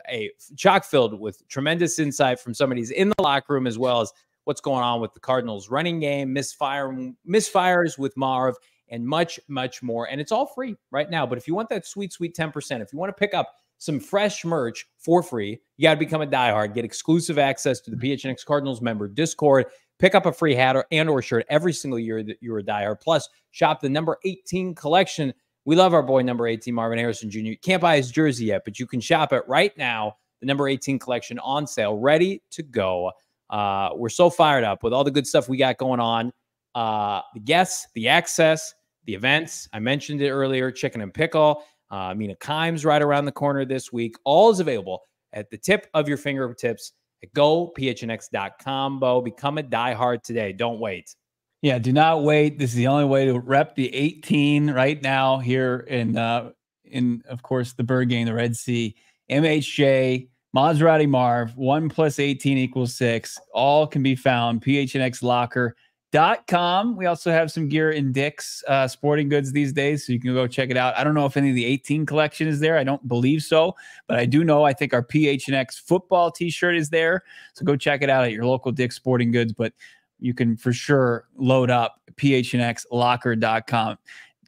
A: a chock filled with tremendous insight from somebody who's in the locker room, as well as what's going on with the Cardinals running game, misfires with Marv, and much, much more. And it's all free right now. But if you want that sweet, sweet 10%, if you want to pick up some fresh merch for free, you got to become a diehard, get exclusive access to the PHNX Cardinals member Discord, pick up a free hat or shirt every single year that you're a diehard. Plus, shop the number 18 collection. We love our boy number 18, Marvin Harrison Jr. You can't buy his jersey yet, but you can shop it right now. The number 18 collection on sale, ready to go. We're so fired up with all the good stuff we got going on. The guests, the access, the events. I mentioned it earlier, Chicken and Pickle. Mina Kimes right around the corner this week. All is available at the tip of your fingertips at gophnx.com. Bo, become a diehard today. Don't wait.
B: Yeah, do not wait. This is the only way to rep the 18 right now here in of course, the Bird Game, the Red Sea. MHJ, Maserati Marv, 1 + 18 = 6. All can be found, phnxlocker.com. We also have some gear in Dick's Sporting Goods these days, so you can go check it out. I don't know if any of the 18 collection is there. I don't believe so, but I do know I think our PHNX football t-shirt is there. So go check it out at your local Dick's Sporting Goods, but you can for sure load up phnxlocker.com.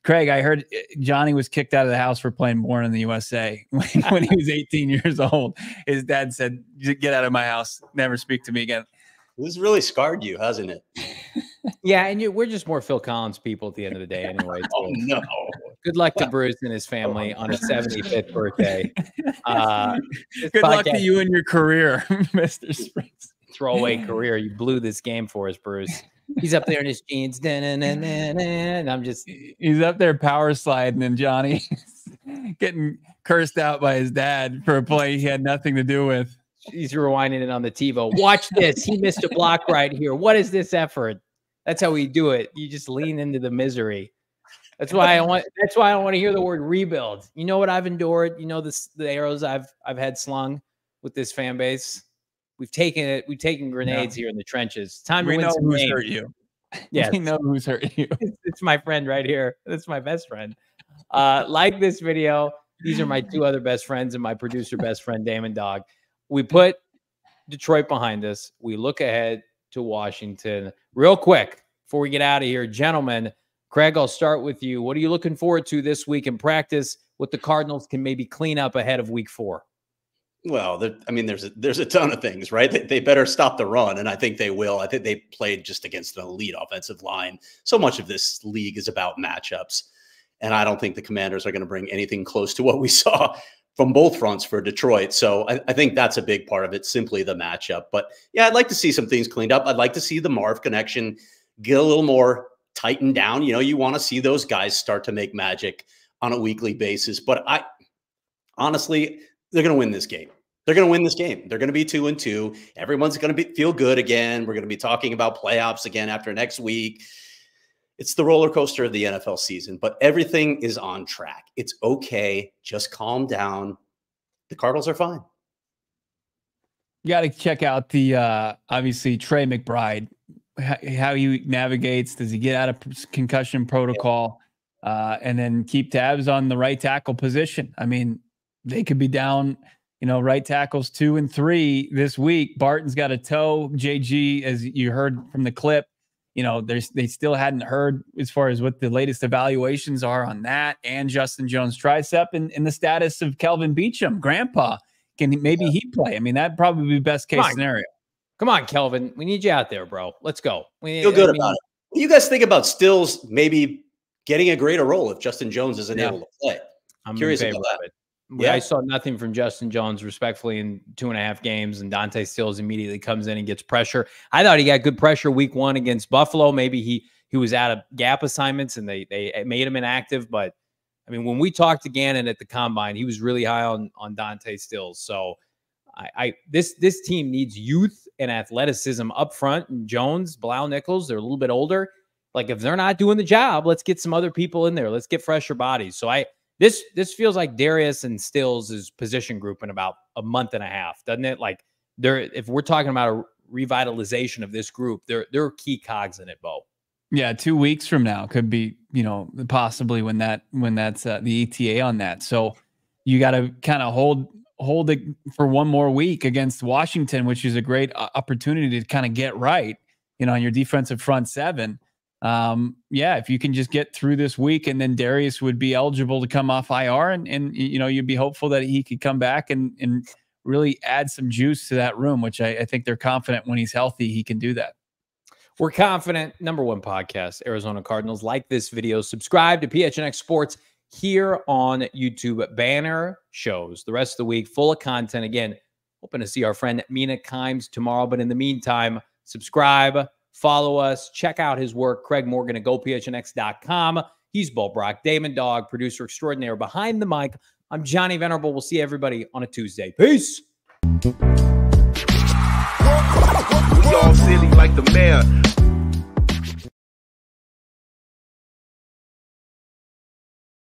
B: Craig, I heard Johnny was kicked out of the house for playing Born in the USA when he was 18 years old. His dad said, "Get out of my house. Never speak to me again."
E: This really scarred you, hasn't it?
A: Yeah, and we're just more Phil Collins people at the end of the day anyway.
E: Oh, no.
A: Good luck to Bruce and his family on his 75th birthday.
B: Good luck to you in your career, Mr. Springs.
A: Throwaway career. You blew this game for us, Bruce. He's up there in his jeans, and I'm just...
B: He's up there power sliding, and Johnny getting cursed out by his dad for a play he had nothing to do with.
A: He's rewinding it on the TiVo. Watch this. He missed a block right here. What is this effort? That's how we do it. You just lean into the misery. That's why I want to hear the word rebuild. You know what I've endured? You know the arrows I've had slung with this fan base. We've taken grenades here in the trenches. Time to win some games.
B: Hurt you.
A: Yes.
B: We know who's hurt you.
A: It's my friend right here. That's my best friend. Like this video. These are my two other best friends and my producer best friend, Damon Dog. We put Detroit behind us. We look ahead to Washington. Real quick, before we get out of here, gentlemen, Craig, I'll start with you. What are you looking forward to this week in practice? What the Cardinals can maybe clean up ahead of week 4?
E: Well, there's a ton of things, right? They better stop the run, and I think they will. I think they played just against an elite offensive line. So much of this league is about matchups, and I don't think the Commanders are going to bring anything close to what we saw from both fronts for Detroit. So I think that's a big part of it, simply the matchup. But yeah, I'd like to see some things cleaned up. I'd like to see the Marv connection get a little more tightened down. You know, you want to see those guys start to make magic on a weekly basis. But honestly, they're going to win this game. They're going to win this game. They're going to be 2-2. Everyone's going to feel good again. We're going to be talking about playoffs again after next week. It's the roller coaster of the NFL season, but everything is on track. It's okay. Just calm down. The Cardinals are fine.
B: You got to check out the, obviously, Trey McBride, how he navigates. Does he get out of concussion protocol? And then keep tabs on the right tackle position. I mean, they could be down, right tackles 2 and 3 this week. Barton's got a toe. JG, as you heard from the clip, they still hadn't heard as far as what the latest evaluations are on that, and Justin Jones tricep, and the status of Kelvin Beachum, grandpa. Can maybe he play? I mean, that'd probably be best case scenario.
A: Come on, Kelvin. We need you out there, bro. Let's go.
E: Feel good about it. What do you guys think about Stills maybe getting a greater role if Justin Jones isn't able to play?
A: I'm
E: curious about that.
A: Yeah, I saw nothing from Justin Jones respectfully in 2.5 games, and Dante Stills immediately comes in and gets pressure. I thought he got good pressure week 1 against Buffalo. Maybe he was out of gap assignments and they made him inactive. But I mean, when we talked to Gannon at the combine, he was really high on Dante Stills. So this team needs youth and athleticism up front. And Jones, Bilal Nichols, they're a little bit older. Like, if they're not doing the job, let's get some other people in there. Let's get fresher bodies. So This feels like Darius and Stills' position group in about a month and a half, doesn't it? Like, if we're talking about a revitalization of this group, they're key cogs in it, Bo.
B: Yeah, 2 weeks from now could be, possibly when that's the ETA on that. So you got to kind of hold it for one more week against Washington, which is a great opportunity to kind of get right, on your defensive front seven. If you can just get through this week, and then Darius would be eligible to come off IR, and you'd be hopeful that he could come back and really add some juice to that room, which I think they're confident when he's healthy, he can do that.
A: We're confident. #1 podcast, Arizona Cardinals. Like this video, subscribe to PHNX Sports here on YouTube. Banner shows the rest of the week, full of content. Again, hoping to see our friend Mina Kimes tomorrow, but in the meantime, subscribe. Follow us. Check out his work. Craig Morgan at GoPHNX.com. He's Bo Brock, Damon Dog, producer extraordinaire behind the mic. I'm Johnny Venerable. We'll see everybody on a Tuesday. Peace.
F: We all silly like the mayor.